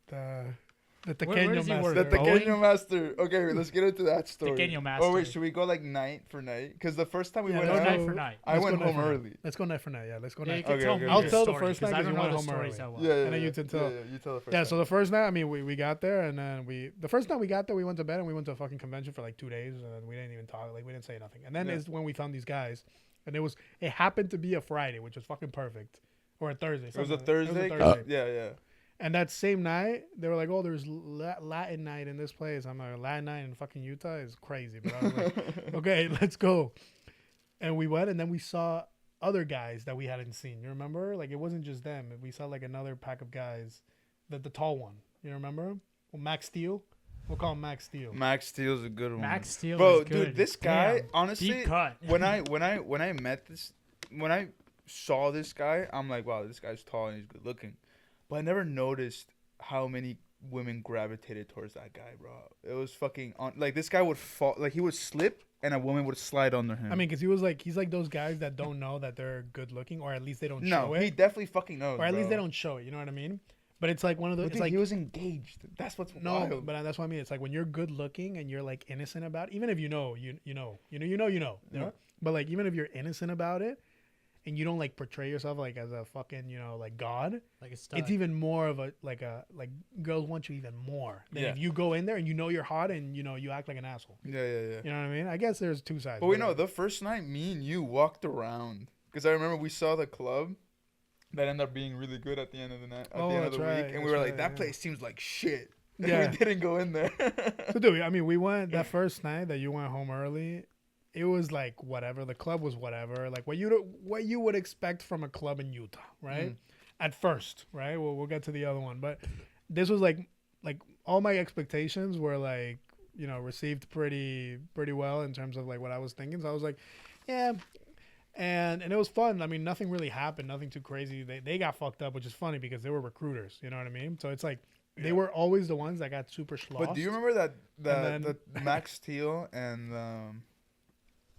Where Tequeño does he work? the master. Bowling? Tequeño master. Okay, wait, let's get into that story. Tequeño Oh master. wait, should we go like night for night? Because the first time we Yeah, went Go let's out, night for night. I Let's went go night home for night. early. Let's go night for night. Yeah, let's go Yeah, you night. can Okay, tell okay, me okay. the I'll tell the story, first night 'cause I 'cause don't you know went the home stories early. that well. Yeah, And then you can tell. Yeah, you tell the first. Yeah, time. so the first night, I mean, we got there, and then the first night we got there, we went to bed, and we went to a fucking convention for like 2 days, and we didn't even talk, like we didn't say nothing. And then Yeah. is when we found these guys, and it happened to be a Friday, which was fucking perfect, or a Thursday. It was a something like- Thursday. Thursday. Yeah. And that same night, they were like, "Oh, there's Latin night in this place." I'm like, "Latin night in fucking Utah is crazy," but I was like, "Okay, let's go." And we went, and then we saw other guys that we hadn't seen. You remember? Like it wasn't just them. We saw like another pack of guys, the tall one. You remember him? Well, Max Steel. We'll call him Max Steel. Max Steel's a good one. Max Steel Bro, is good. dude, this guy, Damn. honestly, Deep cut. when I met this, when I saw this guy, I'm like, wow, this guy's tall and he's good looking. But I never noticed how many women gravitated towards that guy, bro. It was fucking on. Like this guy would fall, like he would slip, and a woman would slide under him. I mean, because he's like those guys that don't know that they're good looking, or at least they don't no, show it. he definitely fucking knows, or at bro. least they don't show it. You know what I mean? But it's like one of those. But It's dude, like he was engaged. That's what's no, wild. but that's what I mean. It's like when you're good looking and you're like innocent about it, even if you know. Yeah. But like even if you're innocent about it, and you don't like portray yourself like as a fucking like God, Like a stud. it's even more of a like girls want you even more than if you go in there and you're hot and you act like an asshole. Yeah. You know what I mean? I guess there's two sides. But we know the first night, me and you walked around because I remember we saw the club that ended up being really good at the end of the night, at the end of the week, and we were like, that place seems like shit. Yeah. We didn't go in there. So dude, I mean, we went that first night that you went home early. It was like whatever. The club was whatever. Like what you would expect from a club in Utah, right? Mm. At first, right? We'll get to the other one, but this was like all my expectations were like received pretty well in terms of like what I was thinking. So I was like, yeah. And it was fun. I mean, nothing really happened. Nothing too crazy. They got fucked up, which is funny because they were recruiters. You know what I mean? So it's like they were always the ones that got super sloshed. But do you remember then- the Max Steel and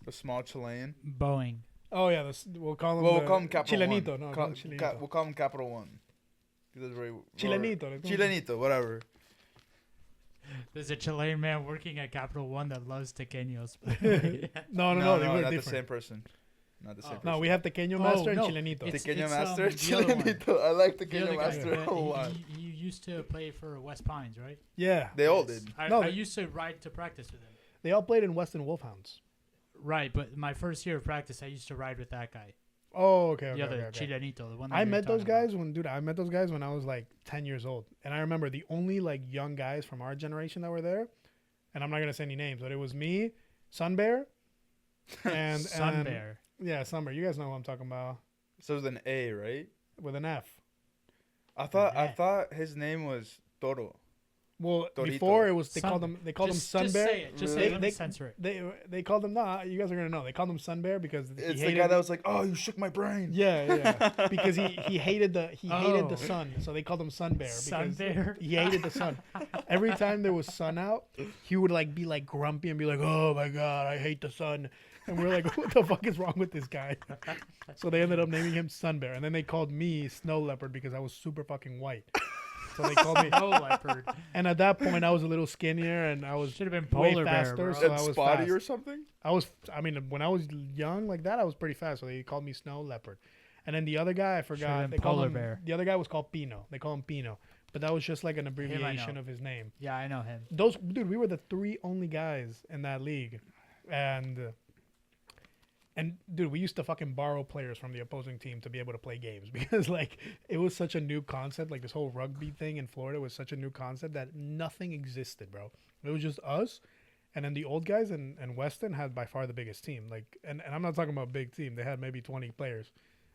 the small Chilean? Boeing. Oh yeah, we'll call him. Well, we'll call him Capital Chilenito. One. No, Chilenito. We'll call him Capital One. That's very, Chilenito. Chilenito, whatever. There's a Chilean man working at Capital One that loves Tequeños. No, they were not different. the same person. Not the same person. No, we have Tequeño Master and no. Chilenito. Tequeño it's, Master, the other one. Chilenito. I like The Tequeño other guy, Master a lot. he used to play for West Pines, right? Yeah, They all did. I used to ride to practice with him. they all played in Weston Wolfhounds. Right, but my first year of practice, I used to ride with that guy. Oh, okay. The other okay. Chilenito, the one that I we were met those talking about. guys I met those guys when I was like 10 years old. And I remember the only like young guys from our generation that were there, and I'm not going to say any names, but it was me, Sunbear, and Sunbear. yeah, Sunbear. You guys know what I'm talking about So it was an A, right? with an F. I thought his name was Toro. Well, Torito. before it was they Sun- called him Just Sunbear. say it. Just say Really? it. Let me censor it. They called him you guys are gonna know. They called him Sunbear because It's he the hated guy that was like, "Oh, you shook my brain." yeah because he hated the Oh. sun, so they called him Sunbear because Sunbear. he hated the sun. Every time there was sun out, he would like be like grumpy and be like, "Oh my god, I hate the sun." And we're like, "What the fuck is wrong with this guy?" So they ended up naming him Sunbear, and then they called me Snow Leopard because I was super fucking white. So they called me. No leopard. And at that point, I was a little skinnier, and I was Should have been way polar bear, faster. bro. So And I was Spotty fast. or something. I mean, when I was young like that, I was pretty fast. So they called me Snow Leopard. And then the other guy, I forgot. been They called Polar him. Bear. The other guy was called Pino. They call him Pino, but that was just like an abbreviation know. of his name. Yeah, I know him. Dude, we were the three only guys in that league, and dude, we used to fucking borrow players from the opposing team to be able to play games because like it was such a new concept. Like this whole rugby thing in Florida was such a new concept that nothing existed, bro. It was just us. And then the old guys and Weston had by far the biggest team. Like, and I'm not talking about big team. They had maybe 20 players,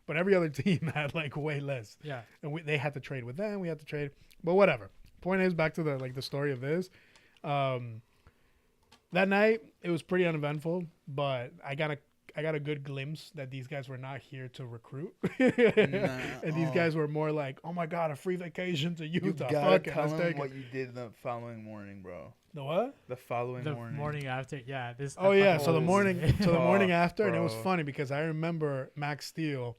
but every other team had like way less. Yeah. And they had to trade with them. We had to trade, but whatever. Point is, back to the story of this. That night it was pretty uneventful, but I got a good glimpse that these guys were not here to recruit, and these guys were more like, "Oh my god, a free vacation to You Utah." gotta Fuck it, tell let's him take what it. you did the following morning, bro. The what? The following The morning. morning after, yeah. This. Oh that yeah, fucking so the Holy morning, so the morning fuck, after, and it was bro. funny because I remember Max Steele.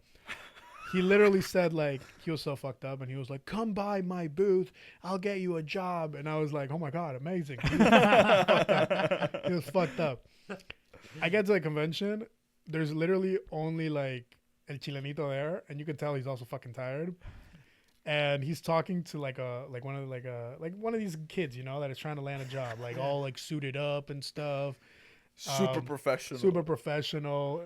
He literally said like he was so fucked up, and he was like, "Come by my booth, I'll get you a job." And I was like, "Oh my god, amazing!" He was fucked up. I get to the convention. There's literally only like El Chilenito there, and you can tell he's also fucking tired. And he's talking to one of these kids, that is trying to land a job, like all like suited up and stuff. Super professional. Super professional.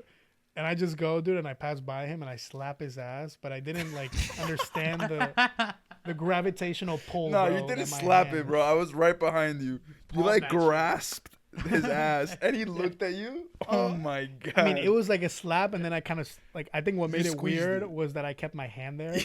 And I just go, dude, and I pass by him and I slap his ass, but I didn't like understand the gravitational pull. No, bro, you didn't that my slap hand- it, bro. I was right behind you. You Palm like action. grasped his ass, and he looked at you. Oh my god! I mean, it was like a slap, and then I kind of like. I think what You made it squeezed weird it. was that I kept my hand there,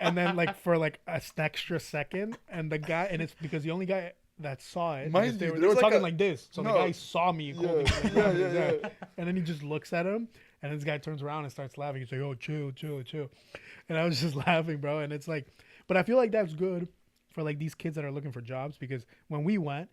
and then like for like an extra second, and the guy, and it's because the only guy that saw it, Mind because they you, were, there they were was like talking a- like this, so No. the guy saw me holding Yeah, it, yeah, his yeah, ass. And then he just looks at him, and this guy turns around and starts laughing. He's like, "Oh, chill," and I was just laughing, bro. And it's like, but I feel like that's good for like these kids that are looking for jobs, because when we went,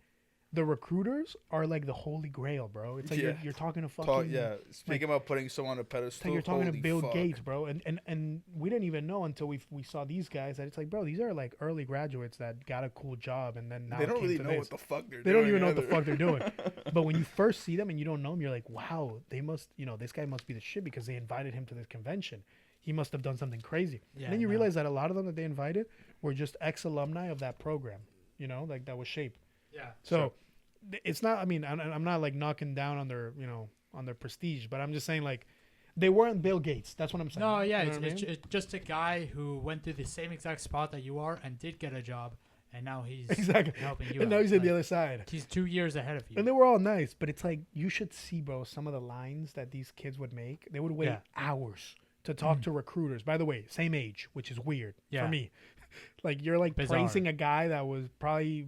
the recruiters are like the holy grail, bro. It's like you're talking to fucking Speaking about putting someone on a pedestal, it's like you're talking to holy Bill fuck. Gates, bro. And we didn't even know until we saw these guys that it's like, bro, these are like early graduates that got a cool job, and then now They don't came really to know this. what the fuck they're doing. They don't even know what the either. fuck they're doing. But when you first see them and you don't know them, you're like, wow, they must, this guy must be the shit because they invited him to this convention. He must have done something crazy. Yeah, and then you realize that a lot of them that they invited were just ex-alumni of that program, like that was Shape. Yeah. So it's not, I mean, I'm not like knocking down on their, on their prestige, but I'm just saying like they weren't Bill Gates. That's what I'm saying. No, yeah, You know what I it's mean? just a guy who went through the same exact spot that you are and did get a job, and now he's Exactly. helping you. And now out. he's at the Like, other side. He's 2 years ahead of you. And they were all nice, but it's like you should see, bro, some of the lines that these kids would make. They would wait Yeah. hours to talk to recruiters. By the way, same age, which is weird Yeah. for me. Like you're like Bizarre. praising a guy that was probably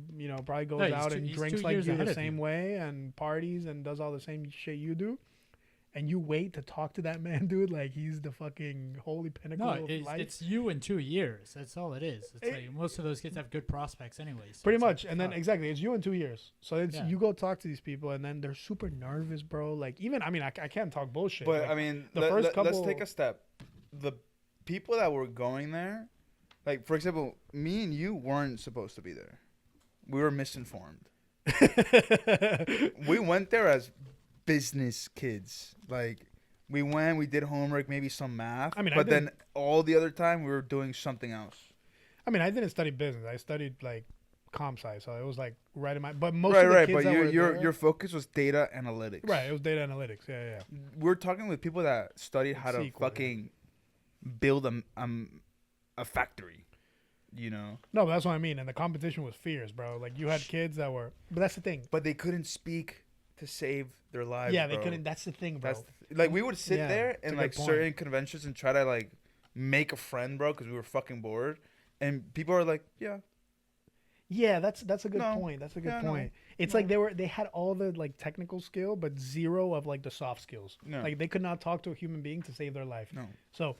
goes No, he's out two- and he's drinks 2 like years you ahead the of same you. way and parties and does all the same shit you do. And you wait to talk to that man, dude, like he's the fucking holy pinnacle No, of life. it's you in 2 years. That's all it is. It's It- like most of those kids have good prospects anyways. So Pretty it's like, much. And then fuck. exactly, it's you in 2 years. So it's Yeah. you go talk to these people and then they're super nervous, bro. Like even, I mean, I can't talk bullshit. But like, I mean, the first let's couple- take a step. The people that were going there, like for example, me and you weren't supposed to be there. We were misinformed. We went there as business kids. Like we went, we did homework, maybe some math. I mean, I but then didn't- all the other time we were doing something else. I mean, I didn't study business. I studied like comp sci, so it was like right in my. But most Right, of the right. kids But that were your there- your focus was data analytics. right, it was data analytics. Yeah. We're talking with people that studied how to SQL, yeah. fucking build a factory. No, but that's what I mean. And the competition was fierce, bro. Like you had kids that were. But that's the thing. But they couldn't speak to save their lives. Yeah, they bro. couldn't. That's the thing, bro. That's like we would sit Yeah, there it's a in good like point. certain conventions and try to like make a friend, bro, because we were fucking bored. And people are like, yeah, Yeah, that's a good No. point. That's a good Yeah, no. point. It's No. like they had all the like technical skill, but zero of like the soft skills. No. Like they could not talk to a human being to save their life. no. So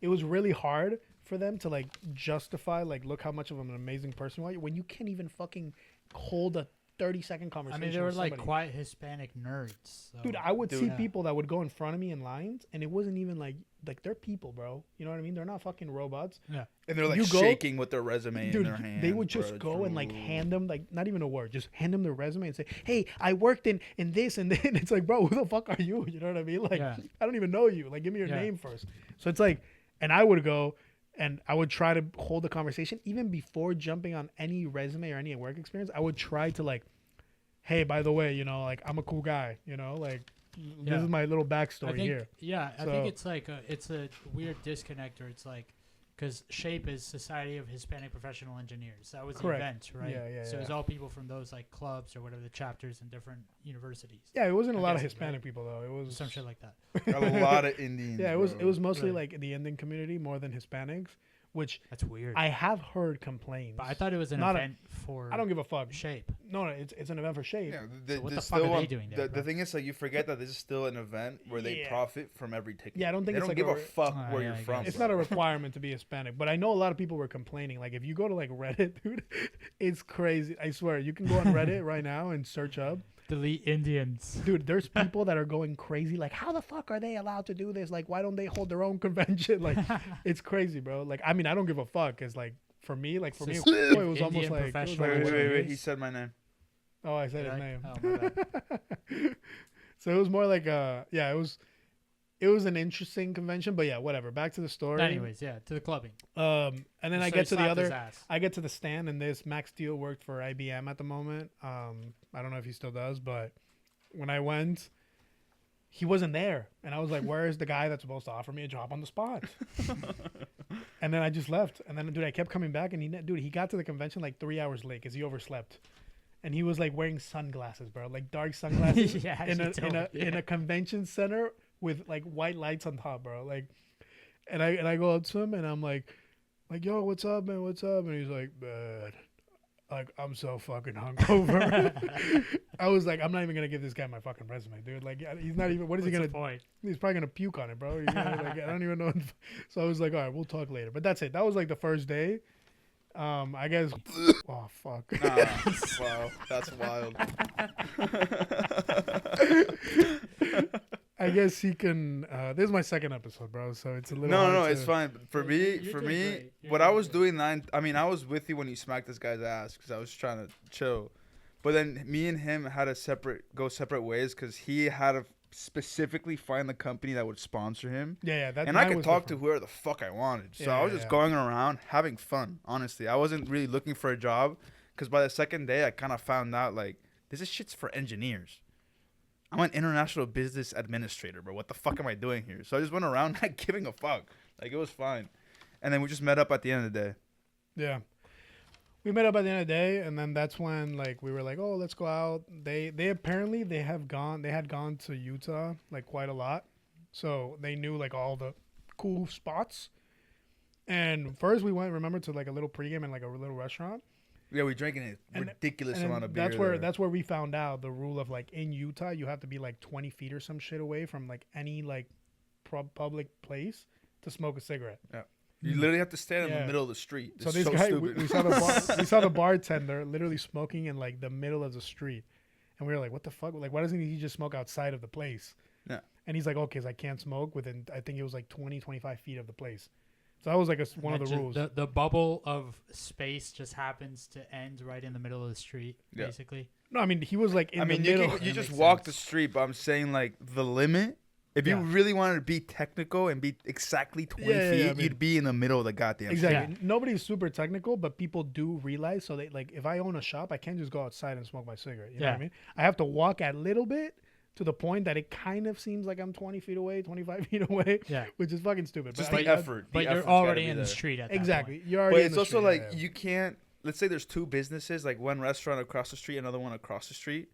it was really hard for them to like justify like look how much of an amazing person you are when you can't even fucking hold a 30-second I conversation. mean, they were with like somebody. quiet Hispanic nerds. So. Dude, I would see Yeah. people that would go in front of me in lines, and it wasn't even like they're people, bro. You know what I mean? They're not fucking robots. Yeah. And they're like You go- shaking with their resume Dude, in their hand. they would just go and like hand them like not even a word, just hand them their resume and say, "Hey, I worked in this and then." It's like, bro, who the fuck are you? You know what I mean? Like, Yeah. I don't even know you. Like, give me your Yeah. name first. So it's like, and I would go and I would try to hold the conversation even before jumping on any resume or any work experience. I would try to like, hey, by the way, like I'm a cool guy. Like this Yeah. is my little I backstory think, here. yeah, I So- think it's like it's a weird disconnect, or it's like because SHAPE is Society of Hispanic Professional Engineers. That was Correct. the event, right? Yeah, So it was yeah. all people from those like clubs or whatever the chapters in different universities, Yeah, it wasn't a I lot of guess, Hispanic right? people though. It was some shit like that. a lot of Indians. Yeah, it was bro. mostly Right. like the Indian community more than Hispanics, which That's weird. I have heard complaints. But I thought it was an Not a- event for I don't give a fuck. SHAPE. No, it's an event for Shape. Yeah, So what the there's fuck still are they one- doing there, The bro? thing is, like, you forget that this is still an event where they Yeah. profit from every ticket. Yeah, I don't think they it's don't like give a a re- fuck Oh, where yeah, you're I from. guess. It's bro. not a requirement to be Hispanic, but I know a lot of people were complaining. Like if you go to like Reddit, dude, it's crazy. I swear, you can go on Reddit right now and search up. Delete Indians. Dude, there's people that are going crazy. Like, how the fuck are they allowed to do this? Like, why don't they hold their own convention? Like, it's crazy, bro. Like, I mean, I don't give a fuck. Cause like for me, it was Indian almost like it was professional like, Wait. He said my name. Oh, I said Did his I? name. Oh, my bad. So it was more like it was an interesting convention, but yeah, whatever. Back to the story. Anyways, yeah, to the clubbing. And then I So get he to the slapped his other. ass. I get to the stand, and this Max Steele worked for IBM at the moment. I don't know if he still does, but when I went, he wasn't there, and I was like, "Where is the guy that's supposed to offer me a job on the spot?" And then I just left, and then dude, I kept coming back, and he got to the convention like 3 hours late because he overslept, and he was like wearing sunglasses, bro, like dark sunglasses Yeah, in you told me, in a convention center with like white lights on top, bro, like. And I go up to him and I'm like, yo, what's up, man? What's up? And he's like, man, like I'm so fucking hungover. I was like, I'm not even gonna give this guy my fucking resume, dude. Like he's not even. What is he What's gonna? the point? He's probably gonna puke on it, bro. He's gonna, like, I don't even know. So I was like, all right, we'll talk later. But that's it. That was like the first day. I guess. Oh fuck. Wow, that's wild. I guess he can. This is my second episode, bro. So it's a little. No, hard it's to- fine. For Yeah, me, you're for doing me, great. You're what I doing was great. doing then, I mean, I was with you when you smacked this guy's ass because I was trying to chill. But then me and him had to go separate ways because he had to specifically find the company that would sponsor him. Yeah. That. And I mine could was talk to different. whoever the fuck I wanted. So Yeah, I was just yeah. going around having fun, honestly. I wasn't really looking for a job because by the second day, I kind of found out, like, this is shit's for engineers. I'm an international business administrator, bro. What the fuck am I doing here? So I just went around not giving a fuck. Like, it was fine. And then we just met up at the end of the day. Yeah. We met up at the end of the day, and then that's when like we were like, oh, let's go out. They apparently they had gone to Utah like quite a lot, so they knew like all the cool spots. And first we went, remember, to like a little pregame in like a little restaurant. Yeah, we drank a And- ridiculous And amount then of beer. that's where we found out the rule of like in Utah you have to be like 20 feet or some shit away from like any like public place to smoke a cigarette. You literally have to stand in Yeah. the middle of the street. So It's this so guy, stupid. we saw we saw the bartender literally smoking in like the middle of the street, and we were like, "What the fuck? Like, why doesn't he just smoke outside of the place?" Yeah. And he's like, "Okay, 'cause I can't smoke within. I think it was like 20, 25 feet of the place." So that was like one of the rules. The bubble of space just happens to end right in the middle of the street, Yeah. basically. No, I mean he was like in I mean, the middle. you That just makes walk the sense. street, but I'm saying, like, the limit. If you Yeah. really wanted to be technical and be exactly 20 Yeah, feet, I mean- you'd be in the middle of the goddamn Exactly. Yeah. Nobody's super technical, but people do realize. So they like, if I own a shop, I can't just go outside and smoke my cigarette. You know what I Yeah. mean? I have to walk a little bit to the point that it kind of seems like I'm 20 feet away, 25 feet away, Yeah. which is fucking stupid. Just But the I- effort. But The you're effort's gotta already be in the there. street at that Exactly. point. You're already But in it's the also street, like yeah, yeah. you can't. Let's say there's two businesses, like one restaurant across the street, another one across the street.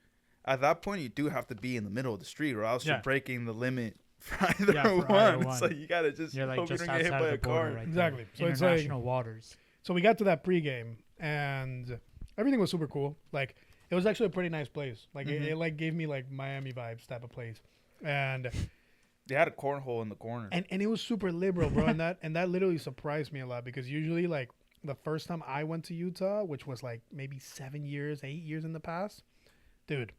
At that point, you do have to be in the middle of the street, or else Yeah. you're breaking the limit for either, Yeah, for one. either So one. you gotta just You're like hope you just don't get hit outside by of a the border, car. right? Exactly. There. So it's like- International waters. So we got to that pregame, and everything was super cool. Like it was actually a pretty nice place. Like Mhm. it like gave me like Miami vibes type of place, and They had a cornhole in the corner. and it was super liberal, bro. and that literally surprised me a lot because usually like the first time I went to Utah, which was like maybe 7 years, 8 years in the past, dude,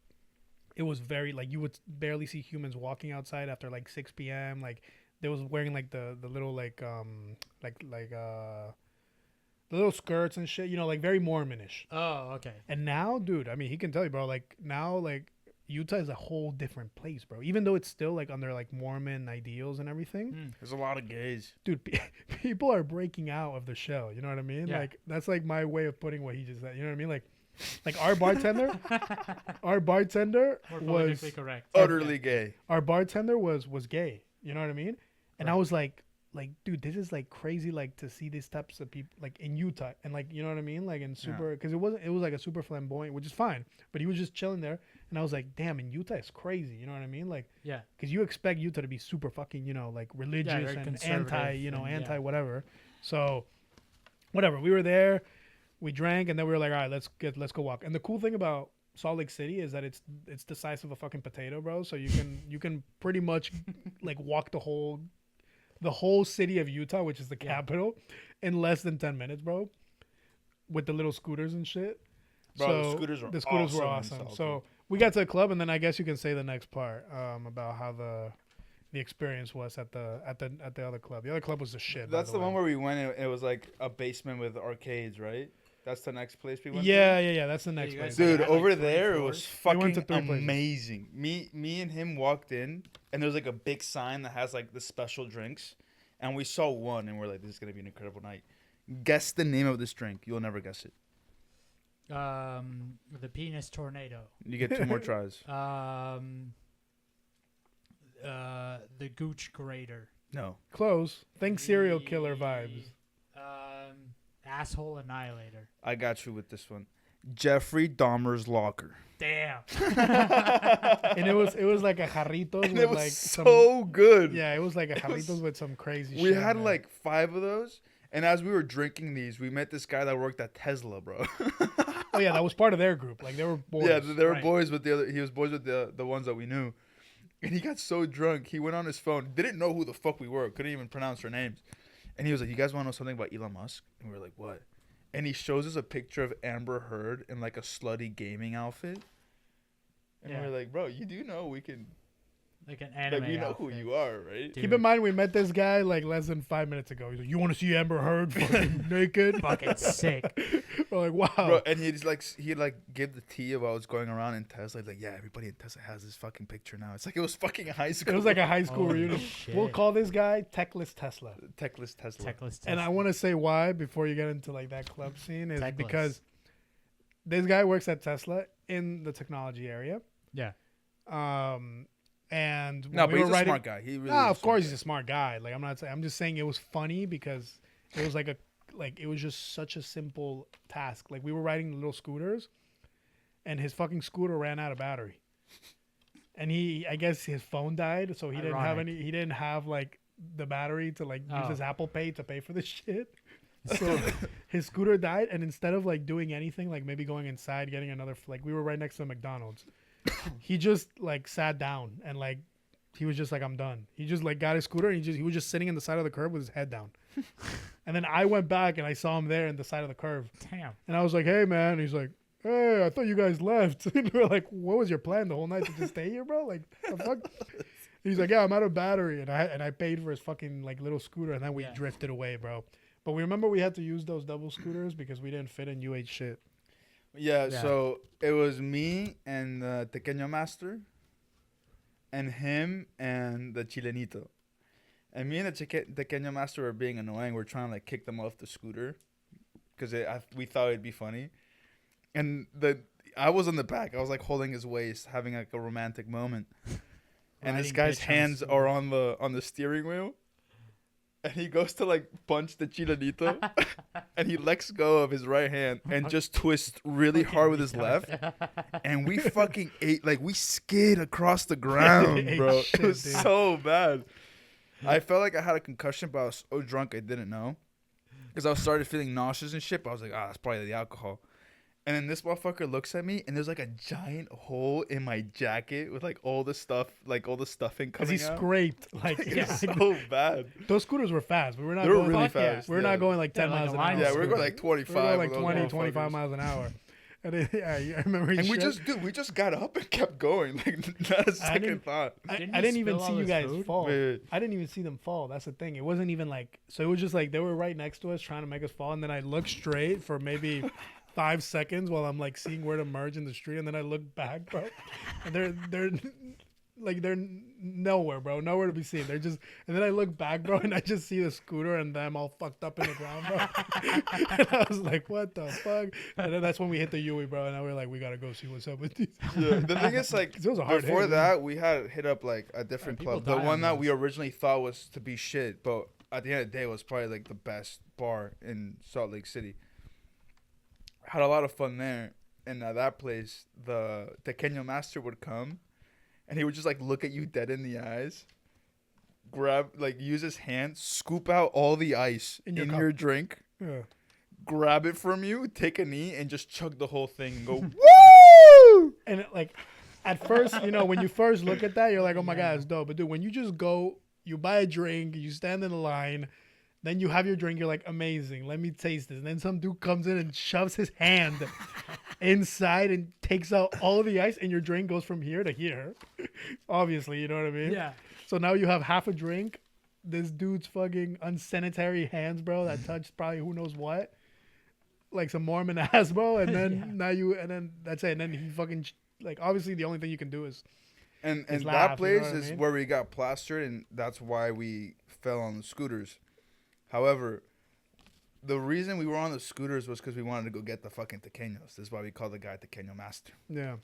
it was very like you would barely see humans walking outside after like 6 p.m. Like they was wearing like the little like the little skirts and shit, you know, like very Mormonish. Oh, okay. And now, dude, I mean, he can tell you, bro. Like now, like Utah is a whole different place, bro. Even though it's still like under like Mormon ideals and everything, Mm. There's a lot of gays. dude, people are breaking out of the shell. You know what I mean? Yeah. Like that's like my way of putting what he just said. You know what I mean? Like our bartender, More was politically correct. Utterly gay. our bartender was gay. You know what I mean? And I Right. was like, dude, this is like crazy, like to see these types of people like in Utah and like, you know what I mean? Like in super, because it was like a super flamboyant, which is fine, but he was just chilling there. And I was like, damn, in Utah it's crazy. You know what I mean? Like, Yeah. because you expect Utah to be super fucking, you know, like religious very and conservative anti, you know, and, yeah. anti whatever. So whatever, we were there, we drank, and then we were like, all right, let's go walk. And the cool thing about Salt Lake City is that it's the size of a fucking potato, bro. So you can pretty much like walk the whole city of Utah, which is the Yeah. capital, in less than 10 minutes, bro. With the little scooters and shit. Bro, so the scooters were the scooters were awesome in awesome. Salt So we got to the club, and then I guess you can say the next part about how the experience was at the other club. The other club was the shit. by That's the way. one where we went. And it was like a basement with arcades, right? That's the next place we went. Yeah. That's the next you place. guys Dude, had, like, over 3 there it floors? was We went to fucking 3 places. amazing. Me and him walked in, and there was like a big sign that has like the special drinks, and we saw one, and we're like, "This is gonna be an incredible night." Guess the name of this drink. You'll never guess it. The penis tornado. You get 2 more tries. The gooch grater. No. Close. Think serial killer vibes. Asshole annihilator. I got you with this one. Jeffrey Dahmer's locker. Damn. And it was like a jarritos And with it was like so good. yeah, it was like a It was- jarritos with some crazy We shit. had man. like 5 of those, and as we were drinking these, we met this guy that worked at Tesla, bro. oh yeah, that was part of their group. Like they were boys. Yeah, they were Right. boys with the other. He was boys with the ones that we knew, and he got so drunk he went on his phone, didn't know who the fuck we were, couldn't even pronounce our names, and he was like, "You guys want to know something about Elon Musk?" And we were like, "What?" and he shows us a picture of Amber Heard in like a slutty gaming outfit. And Yeah. we're like, bro, you do know we can, Like an anime. like, we know who outfit. you are, right? Dude. Keep in mind, we met this guy like less than 5 minutes ago. He's like, "You want to see Amber Heard fucking naked?" Fucking sick. We're like, "Wow." Bro, and he gave the tea about what's going around in Tesla. He's like, yeah, everybody in Tesla has this fucking picture now. It's like it was fucking high school. It was like a high school Holy reunion. shit. We'll call this guy Techless Tesla. Techless Tesla. Techless And I Tesla. want to say why before you get into like that club scene is Techless. because this guy works at Tesla in the technology area. Yeah. And No, when but we he's were a writing, smart guy. He really. nah, is of a smart course guy. he's a smart guy. Like I'm just saying it was funny because it was it was just such a simple task. Like we were riding the little scooters, and his fucking scooter ran out of battery, and I guess his phone died, so he didn't have like the battery to like use his Apple Pay to pay for this shit. So his scooter died, and instead of like doing anything, like maybe going inside, getting another, like we were right next to McDonald's, he just like sat down and like he was just like, I'm done. He just like got his scooter and he was just sitting in the side of the curb with his head down. And then I went back and I saw him there in the side of the curve, Damn. and I was like, hey man, and he's like, hey, I thought you guys left. And we were like, what was your plan the whole night, to just stay here, bro? Like the fuck. He's like, yeah, I'm out of battery, and I paid for his fucking like little scooter, and then we drifted away, bro. But we remember we had to use those double scooters because we didn't fit in UH shit. Yeah, Yeah. so it was me and the Tequeño master, and him and the Chilenito. And me and the Tequeño master were being annoying. We're trying to like kick them off the scooter because we thought it'd be funny. And I was on the back. I was like holding his waist, having like a romantic moment. And this Riding guy's bitch on a hands scooter. are on the steering wheel. And he goes to like punch the Chilenito, and he lets go of his right hand and just twists really hard with his left. And we fucking we skid across the ground, Ate bro. shit, It was dude. so bad. I felt like I had a concussion, but I was so drunk I didn't know. Because I started feeling nauseous and shit, but I was like, that's probably the alcohol. And then this motherfucker looks at me, and there's like a giant hole in my jacket with like all the stuffing Because coming he out. scraped. Like, It's so bad. those scooters were fast. We were not They were going, really Fuck yeah. fast. we were yeah. not going like 10 Yeah, like miles a an line hour. Yeah, we were scooter. going like 25. We were going like with those 20, 25 motherfuckers. miles an hour. And I remember he And we shut- we just got up and kept going. Like, not a second didn't- thought. I Didn't didn't you even spill see all you his guys food? fall. Wait. I didn't even see them fall. That's the thing. It wasn't even like, so it was just like they were right next to us trying to make us fall. And then I looked straight for maybe 5 seconds while I'm like seeing where to merge in the street. And then I look back, bro. And they're nowhere, bro. Nowhere to be seen. They're just, and then I look back, bro, and I just see the scooter and them all fucked up in the ground, bro. And I was like, what the fuck? And then that's when we hit the Yui, bro. And I was like, we gotta go see what's up with these. Yeah, the thing is, like, 'Cause it was a hard before hit, that, we had hit up, like, a different people club. The die one on that we those. originally thought was to be shit, but at the end of the day, it was probably, like, the best bar in Salt Lake City. Had a lot of fun there. And at that place, the Tequeño master would come, and he would just, like, look at you dead in the eyes, use his hand, scoop out all the ice In in your your cup. drink, Yeah. grab it from you, take a knee, and just chug the whole thing and go, woo! And it, like, at first, when you first look at that, you're like, oh my God, it's dope. But dude, when you just go, you buy a drink, you stand in the line, then you have your drink, you're like, amazing, let me taste this. And then some dude comes in and shoves his hand inside and takes out all the ice, and your drink goes from here to here. Obviously, you know what I mean? Yeah. So now you have half a drink, this dude's fucking unsanitary hands, bro, that touched probably who knows what. Like some Mormon ass, bro. And then and then that's it. And then he fucking, like, obviously the only thing you can do is, And Just that laugh, you know place what I is mean? where we got plastered, and that's why we fell on the scooters. However, the reason we were on the scooters was because we wanted to go get the fucking Tequeños. This is why we call the guy Tequeño Master. yeah.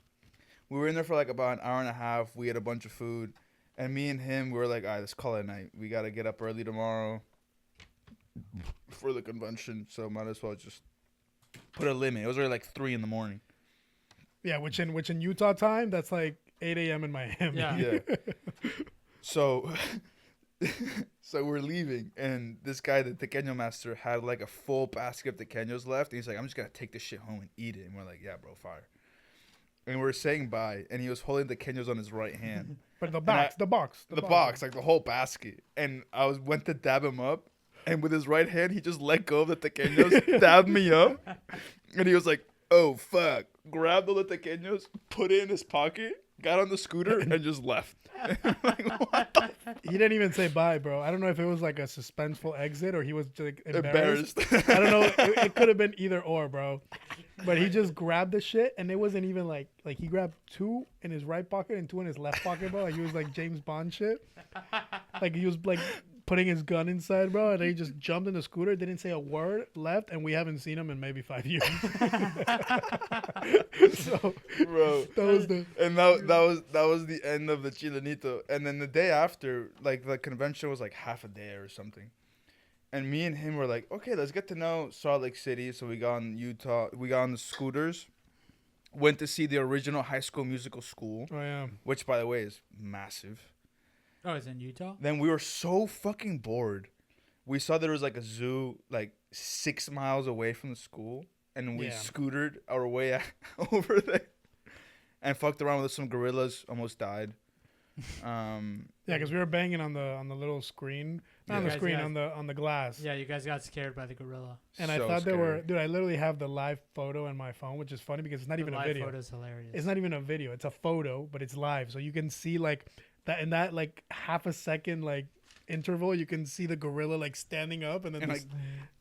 We were in there for like about an hour and a half. We had a bunch of food. And me and him, we were like, all right, let's call it a night. We got to get up early tomorrow for the convention. So might as well just put a limit. It was already like 3 in the morning. Yeah, which in Utah time, that's like 8 a.m. in Miami. Yeah. Yeah. So we're leaving, and this guy, the Tequeño master, had like a full basket of Tequeños left. And he's like, I'm just going to take this shit home and eat it. And we're like, yeah, bro, fire. And we're saying bye, and he was holding the Tequeños on his right hand. But the box, the box, like the whole basket. And I went to dab him up, and with his right hand, he just let go of the tequeños, stabbed me up, and he was like, "Oh fuck!" Grabbed all the tequeños, put it in his pocket, got on the scooter, and just left. Like, what the He didn't even say bye, bro. I don't know if it was like a suspenseful exit or he was like embarrassed. embarrassed? I don't know. It could have been either or, bro. But he just grabbed the shit, and it wasn't even like he grabbed 2 in his right pocket and 2 in his left pocket, bro. Like he was like James Bond shit. Like he was like putting his gun inside, bro, and then he just jumped in the scooter, didn't say a word, left, and we haven't seen him in maybe 5 years. So, Bro, that was the. and that was the end of the Chilenito. And then the day after, like the convention was like half a day or something. And me and him were like, okay, let's get to know Salt Lake City. So we got on Utah. We got on the scooters. Went to see the original High School Musical school, Oh yeah. which, by the way, is massive. Oh, it's in Utah? Then we were so fucking bored. We saw there was like a zoo like 6 miles away from the school. And we Yeah. scootered our way over there. And fucked around with some gorillas. Almost died. Yeah, because we were banging on the little screen, not on Yeah. the screen, Guys, on the glass. Yeah, you guys got scared by the gorilla. And I So thought there were, scary. dude. I literally have the live photo in my phone, which is funny because it's not even a live video. photo's hilarious. It's not even a video. It's a photo, but it's live, so you can see like that in that like half a second like interval. You can see the gorilla like standing up, and then And this- like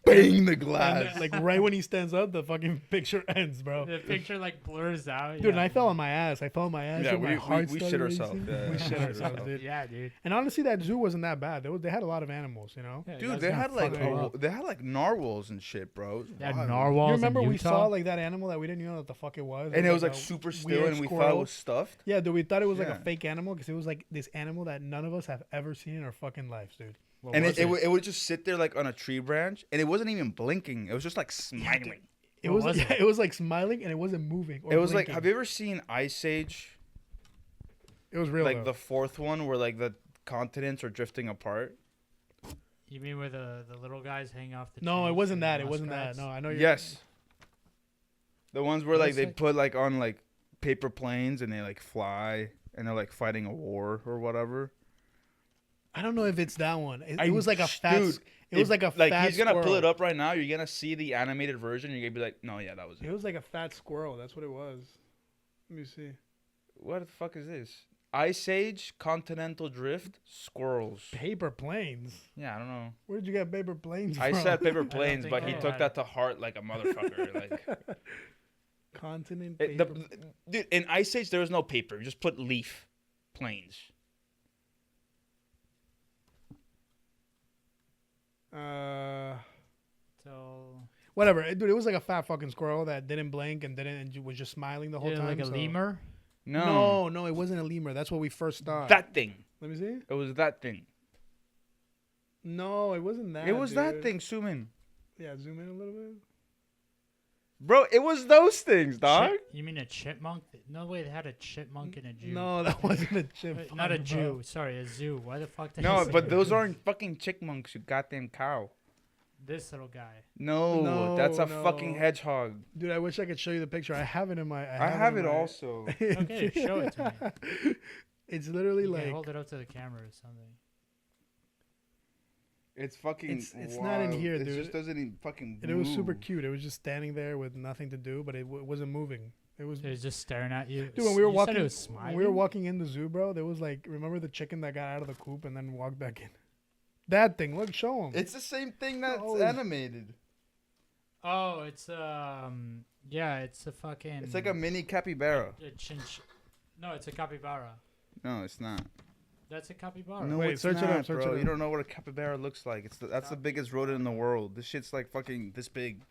bang the and, glass. like right when he stands up, the fucking picture ends, bro. The picture like blurs out. Dude, and I fell on my ass. I fell on my ass. Yeah, dude, my heart we started shit racing. ourselves. Yeah, We shit ourselves, dude. Yeah, dude. And honestly, that zoo wasn't that bad. They had a lot of animals, you know. Yeah, you Dude, guys they got had like fucked up. they had like narwhals and shit, bro. It was They had wild. narwhals. You remember in we Utah? saw like that animal that we didn't know what the fuck it was, And it was like a super still, weird and we thought squirrel. it was stuffed. Yeah, dude, we thought it was like Yeah. a fake animal because it was like this animal that none of us have ever seen in our fucking lives, dude. What And was it would just sit there like on a tree branch, and it wasn't even blinking. It was just like smiling. It What was, was yeah, it? it was like smiling and it wasn't moving. Or It was like, blinking. have you ever seen Ice Age? It was real. Like though. the 4th one, where like the continents are drifting apart. You mean where the little guys hang off the No, it trees wasn't and that. the It wasn't that. muskrats? No, I know. You're, Yes. The ones where like Looks they like- put like on like paper planes and they like fly and they're like fighting a war or whatever. I don't know if it's that one. It I'm was like a fat. dude, It was like a fat. he's gonna pull squirrel. it up right now. You're gonna see the animated version. You're gonna be like, no, yeah, that was It it. was like a fat squirrel. That's what it was. Let me see. What the fuck is this? Ice Age, continental drift, squirrels. Paper planes. Yeah, I don't know. Where did you get paper planes I from? said paper don't planes, think but he I took had that to heart like a motherfucker. Like, Continent it, paper. dude, in Ice Age there was no paper. You just put leaf planes. So Whatever, dude. It was like a fat fucking squirrel that didn't blink and was just smiling the whole yeah, time. like a so- lemur. No, it wasn't a lemur. That's what we first thought. that thing. Let me see. It was that thing. No, it wasn't that. It was that dude. thing, Sumin. Yeah, zoom in a little bit. Bro, it was those things, dog. You mean a chipmunk? No way, they had a chipmunk and a Jew. No, that wasn't a Wait, chip. not a Jew. Sorry, a zoo. Why the fuck did I No, say but that? those aren't fucking chickmunks, you goddamn cow. This little guy. No, No, that's a no. fucking hedgehog. Dude, I wish I could show you the picture. I have it in my. I have in it my- also. Okay, show it to me. It's literally You like can hold it up to the camera or something. It's fucking. It's not in wild. here, It dude. just doesn't even fucking. and it was super move. cute. It was just standing there with nothing to do, but it wasn't moving. It was. It was just staring at you. Dude, when we were You said walking, it was when we were smiling? walking in the zoo, bro, there was like, remember the chicken that got out of the coop and then walked back in? That thing, look, show him. It's the same thing that's Oh, animated. Oh, it's yeah, it's a fucking. It's like a mini capybara. a No, it's a capybara. No, it's not. That's a capybara. No, Wait, it's search it not, up, search bro. it You up. don't know what a capybara looks like. That's the biggest rodent in the world. This shit's like fucking this big.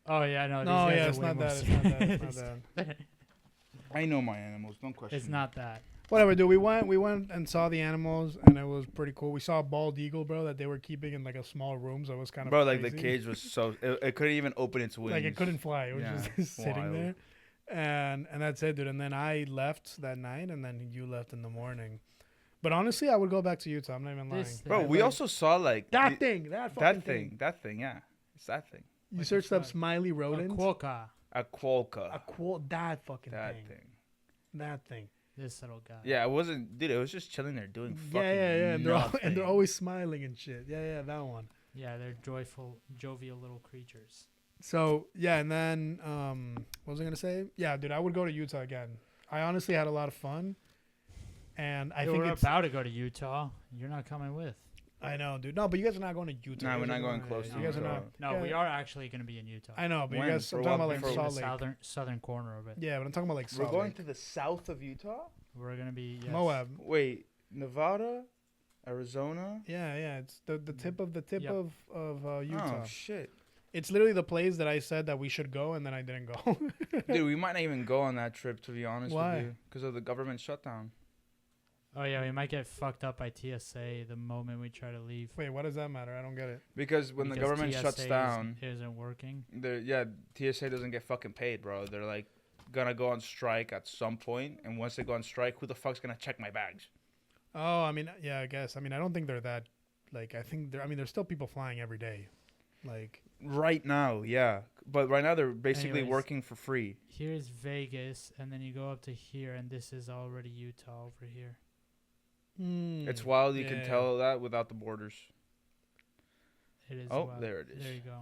Oh yeah, no. no, these guys yeah, are it's way not more that. It's not that. It's not serious. that. I know my animals. Don't question. It's me. not that. Whatever, dude. We went and saw the animals, and it was pretty cool. We saw a bald eagle, bro, that they were keeping in like a small room, so it was kind of Bro, like the crazy. cage was so it couldn't even open its wings. Like it couldn't fly. It was Yeah, just sitting wild. there, and that's it, dude. And then I left that night, and then you left in the morning. But honestly, I would go back to Utah. I'm not even lying. This Bro, thing. we Like, also saw like that thing, that fucking that thing, yeah, it's that thing. You What the searched up fuck? smiley A rodents. quokka. A quokka. That fucking That thing. thing. That thing. This little guy. Yeah, it wasn't, dude. It was just chilling there doing fucking Yeah. And they're nothing. always smiling and shit. Yeah, that one. Yeah, they're jovial little creatures. So yeah, and then what was I gonna say? Yeah, dude, I would go to Utah again. I honestly had a lot of fun, and I think we're it's. about to go to Utah. You're not coming with. I know, dude. No, but you guys are not going to Utah. Nah, You we're guys not are going close You to guys are Utah. not. No, yeah, we are actually going to be in Utah. I know, but When? you guys. For I'm talking what? about like For Salt Lake. southern corner of it. Yeah, but I'm talking about like We're Salt going Lake. to the south of Utah. We're going to be Moab. Wait, Nevada, Arizona. Yeah. It's the tip of Yep. Utah. Oh shit, It's literally the place that I said that we should go, and then I didn't go. dude, we might not even go on that trip to be honest Why? with you, because of the government shutdown. Oh, yeah, we might get fucked up by TSA the moment we try to leave. Wait, what does that matter? I don't get it. Because when the government TSA shuts down, isn't working. TSA doesn't get fucking paid, bro. They're like gonna go on strike at some point, and once they go on strike, who the fuck's gonna check my bags? Oh, I mean, yeah, I guess. I mean, I don't think they're that. Like, I think they're. I mean, there's still people flying every day. Like. Right now, yeah, but right now they're basically Anyways. working for free. Here's Vegas, and then you go up to here, and this is already Utah over here. It's wild. You Yeah, can yeah. tell that without the borders. It is. Oh, wild. there it is. There you go.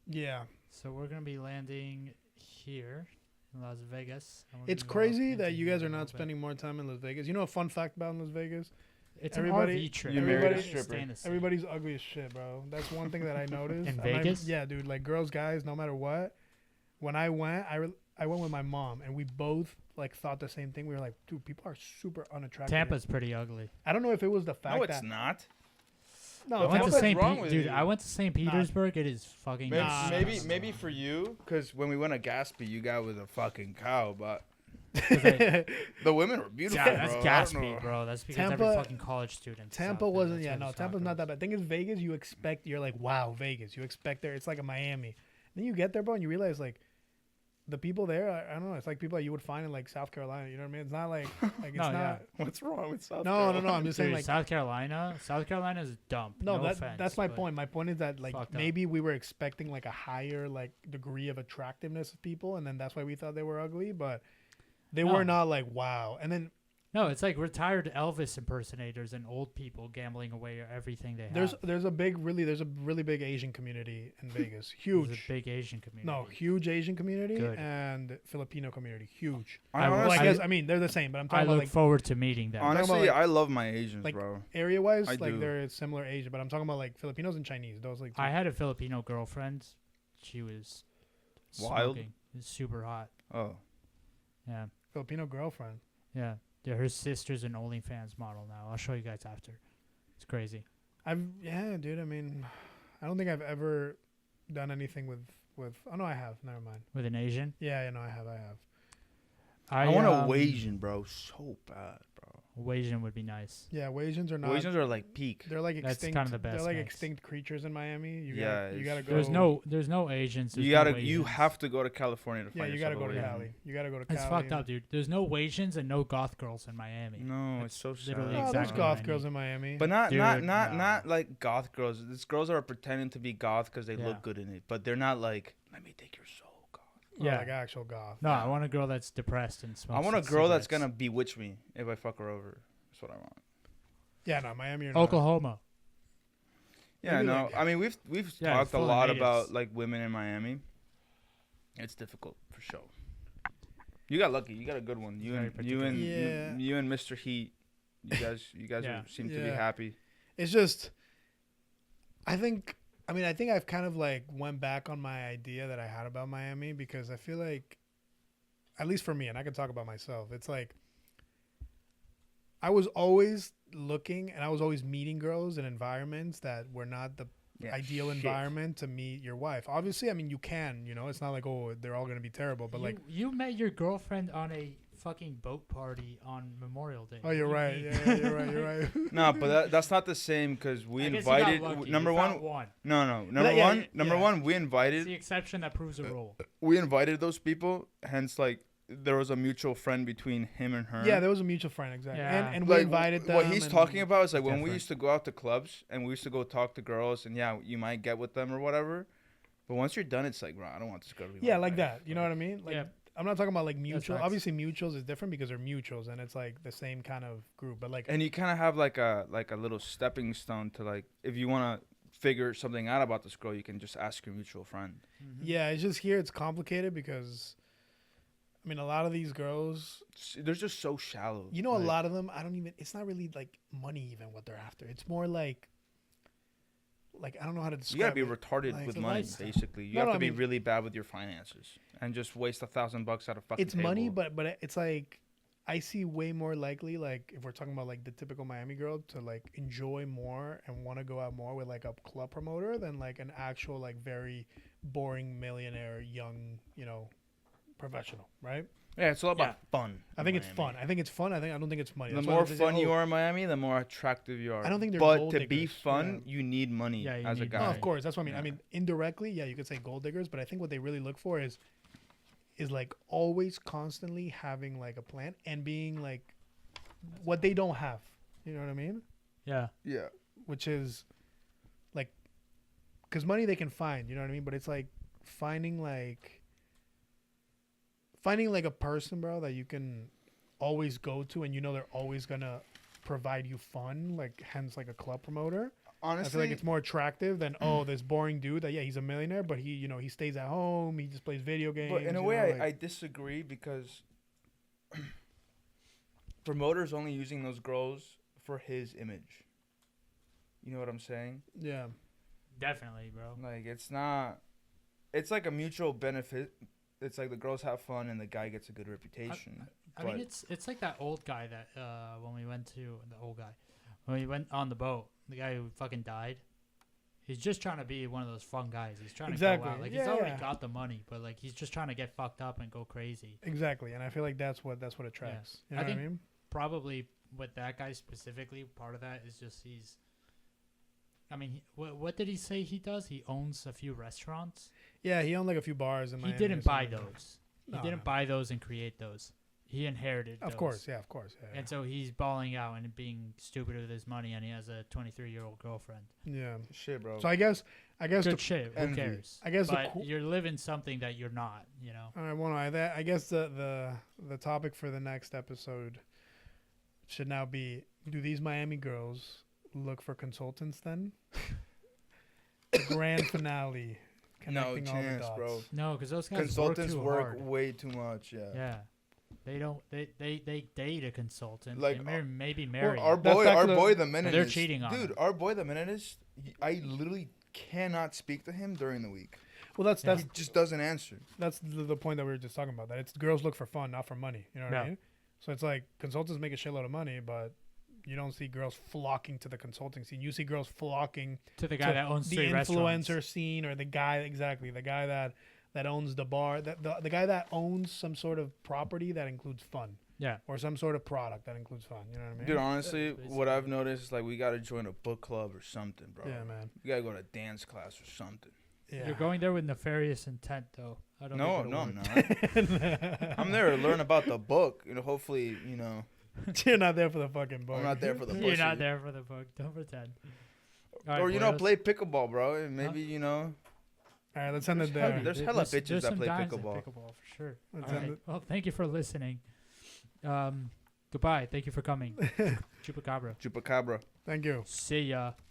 Yeah. So we're gonna be landing here in Las Vegas. and we're It's gonna go up crazy into that you here guys a are little not bit. spending more time in Las Vegas. You know a fun fact about Las Vegas? It's everybody- an RV trip. You married a Everybody's stripper. staying the same. Everybody's ugly as shit, bro. That's one thing that I noticed. In And I'm- Vegas? yeah, dude. Like girls, guys, no matter what. When I went, I went with my mom, and we both like thought the same thing. We were like, dude, people are super unattractive. Tampa's pretty ugly. I don't know if it was the fact No, it's that not. no, I went to Tampa's St. wrong with Dude, you? I went to St. Petersburg. It is fucking. Maybe, Nah, maybe, nah, maybe for you, because when we went to Gatsby, you got with a fucking cow, but I- the women were beautiful. Yeah, that's bro. I don't Gatsby, know. bro. That's because every Tampa- fucking college student. Tampa wasn't. Yeah, no, Tampa's not that bad. Thing is, Vegas, you expect. You're like, wow, Vegas. You expect there. It's like a Miami. Then you get there, bro, and you realize like. The people there, I don't know. It's like people that you would find in like South Carolina. You know what I mean? It's not like it's No, yeah. not. What's wrong with South No. Carolina? I'm just saying Dude, like South Carolina is dump. no. offense, That's my but point. My point is that like fucked up. maybe we were expecting like a higher like degree of attractiveness of people, and then that's why we thought they were ugly. But they No. were not like wow. And then No, it's like retired Elvis impersonators and old people gambling away everything they have. there's a really big Asian community in Vegas. There's Huge. a big Asian community. No, huge Asian community Good. and Filipino community. Huge. I Well, I I- guess I mean they're the same, but I'm I talking look about like forward to meeting them. talking about, Honestly, like- I love my Asians, like, bro. area wise, I like do. they're similar Asian, but I'm talking about like Filipinos and Chinese. Those like two. I had a Filipino girlfriend. She was Wild? smoking. It's super hot. Oh, Yeah. Filipino girlfriend. Yeah. Her sister's an OnlyFans model now. I'll show you guys after. It's crazy. Dude. I mean, I don't think I've ever done anything with. Oh no, I have. Never mind. With an Asian. Yeah, no, I have. I want a Asian, bro, so bad, bro. Asian would be nice. Yeah, Asians are not. Asians are like peak. They're like That's extinct. kinda the best They're like mix. extinct creatures in Miami. You Yeah, gotta go. There's no Asians. You there's no gotta, you Asians. have to go to California to Yeah, find you gotta yourself go to a Asian. Cali. You gotta go to Cali. It's fucked up, dude. There's no Asians and no goth girls in Miami. No, That's it's so sad. literally Oh, there's exactly goth what I girls need. in Miami. But not Dude, not like goth girls. It's girls that are pretending to be goth because they Yeah. look good in it, but they're not like, let me take your soul, goth. Yeah. like actual goth. No, I want a girl that's depressed and smokes. I want a girl that's cigarettes. gonna bewitch me if I fuck her over. That's what I want. Yeah, no, Miami. You're not. Oklahoma. Yeah, Maybe no. like- I mean, we've Yeah, talked a full of lot natives. about like women in Miami. It's difficult for sure. You got lucky. You got a good one. You Very and particular. Yeah. you and Mr. Heat. You guys Yeah. seem to be Yeah. happy. It's just, I think I've kind of like went back on my idea that I had about Miami because I feel like, at least for me, and I can talk about myself, it's like I was always looking and I was always meeting girls in environments that were not the Yeah, ideal shit. environment to meet your wife. Obviously, I mean, you can, it's not like, oh, they're all going to be terrible, but like, you met your girlfriend on a fucking boat party on Memorial Day. oh, you're What do right. you Yeah, mean? you're right. You're right. No, but that's not the same because we I guess you got invited lucky. number You one. found one. No, yeah, number yeah. one. We It's invited the exception that proves a rule. those people. Hence, like there was a mutual friend between him and her. Yeah, there was a mutual friend, exactly. Yeah. And we Like, invited them. What he's and- talking about is like when we Different. used to go out to clubs and we used to go talk to girls and yeah, you might get with them or whatever. But once you're done, it's like, bro, I don't want this girl to be Yeah, my like wife. that. You know what I mean? Like, Yeah. I'm not talking about like mutual. facts. Obviously, mutuals is different because they're mutuals and it's like the same kind of group. But like, And you kind of have like a little stepping stone to like if you want to figure something out about this girl, you can just ask your mutual friend. yeah, it's just here. It's complicated because, I mean, a lot of these girls, They're just so shallow. you know, a Like, lot of them. I don't even. It's not really like money even what they're after. It's more like I don't know how to describe. You gotta be it. retarded Like, with the money, lifestyle. basically. You No, have no, to I be mean- really bad with your finances and just waste $1,000 at a fucking It's money, table. but it's like I see way more likely like if we're talking about like the typical Miami girl to like enjoy more and want to go out more with like a club promoter than like an actual like very boring millionaire young professional, right? Yeah, it's all about fun. I in think it's Miami. fun. I think it's fun. I don't think it's money. The That's why more they say, fun you "Oh, are in Miami, the more attractive you are. I don't think they're But gold to be diggers. fun, Yeah. you need money Yeah, you as a need guy. No, money. of course. That's what I mean. I Yeah. mean, indirectly, yeah, you could say gold diggers, but I think what they really look for is like always constantly having like a plan and being like what they don't have. You know what I mean? Yeah. Yeah. Which is like, because money they can find. You know what I mean? But it's like finding like a person, bro, that you can always go to, and you know they're always gonna provide you fun. Like hence like a club promoter. I feel Honestly, like it's more attractive than this boring dude that he's a millionaire, but he stays at home, he just plays video games. but in a you way, know, like- I disagree because promoters only using those girls for his image. You know what I'm saying? yeah, Definitely, bro. Like it's not. It's like a mutual benefit. It's like the girls have fun and the guy gets a good reputation. I mean, But- it's like that old guy that when we went to the old guy when we went on the boat, the guy who fucking died. He's just trying to be one of those fun guys. He's trying to go Exactly. out. Like Yeah, he's already yeah. got the money, but like he's just trying to get fucked up and go crazy. exactly. And I feel like that's what attracts. You know I what I think- mean? Probably with that guy specifically, part of that is just he's. I mean, what did he say he does? He owns a few restaurants. Yeah, he owned like a few bars in He Miami or didn't buy something. those. He No, didn't no. buy those and create those. He inherited those. Of course, yeah. And so he's balling out and being stupid with his money, and he has a 23-year-old girlfriend. Yeah. Shit, bro. So I guess Good the, shit. Who envy. cares? I guess the but cool- you're living something that you're not. You know. all right, well, I guess the topic for the next episode should now be: do these Miami girls look for consultants? Then the grand finale. No Connecting all the chance, dots. bro. No, because those guys Consultants work work too hard. way too much. Yeah. Yeah. They don't. They date a consultant. Like, They maybe Well, marry. our him. That's boy, back our to the- boy, the meninist. They're cheating on dude. him. Our boy, the meninist. I literally cannot speak to him during the week. Well, that's Yeah. that's He just doesn't answer. that's the point that we were just talking about. That it's girls look for fun, not for money. You know what I Yeah. mean? So it's like consultants make a shitload of money, but you don't see girls flocking to the consulting scene. You see girls flocking to the guy to that owns the 3 influencer restaurants. scene, or the guy the guy that owns the bar, the guy that owns some sort of property that includes fun, Yeah. or some sort of product that includes fun. You know what I mean? Dude, honestly, Basically. what I've noticed is like we gotta join a book club or something, bro. Yeah, man. We gotta go to dance class or something. Yeah. You're going there with nefarious intent, though. I don't No, think no, it'll I'm work. not. I'm there to learn about the book. Hopefully, You're not there for the fucking book. I'm not there for the You're pussy. not there for the book. Don't pretend. All Or right, boys. play pickleball, bro. And maybe All right, let's end it There's there. there's hella bitches there's that some play dimes at pickleball. pickleball for sure. Let's All end right. it. Well, thank you for listening. Goodbye. Thank you for coming. Chupacabra. Jewpacabra. Thank you. See ya.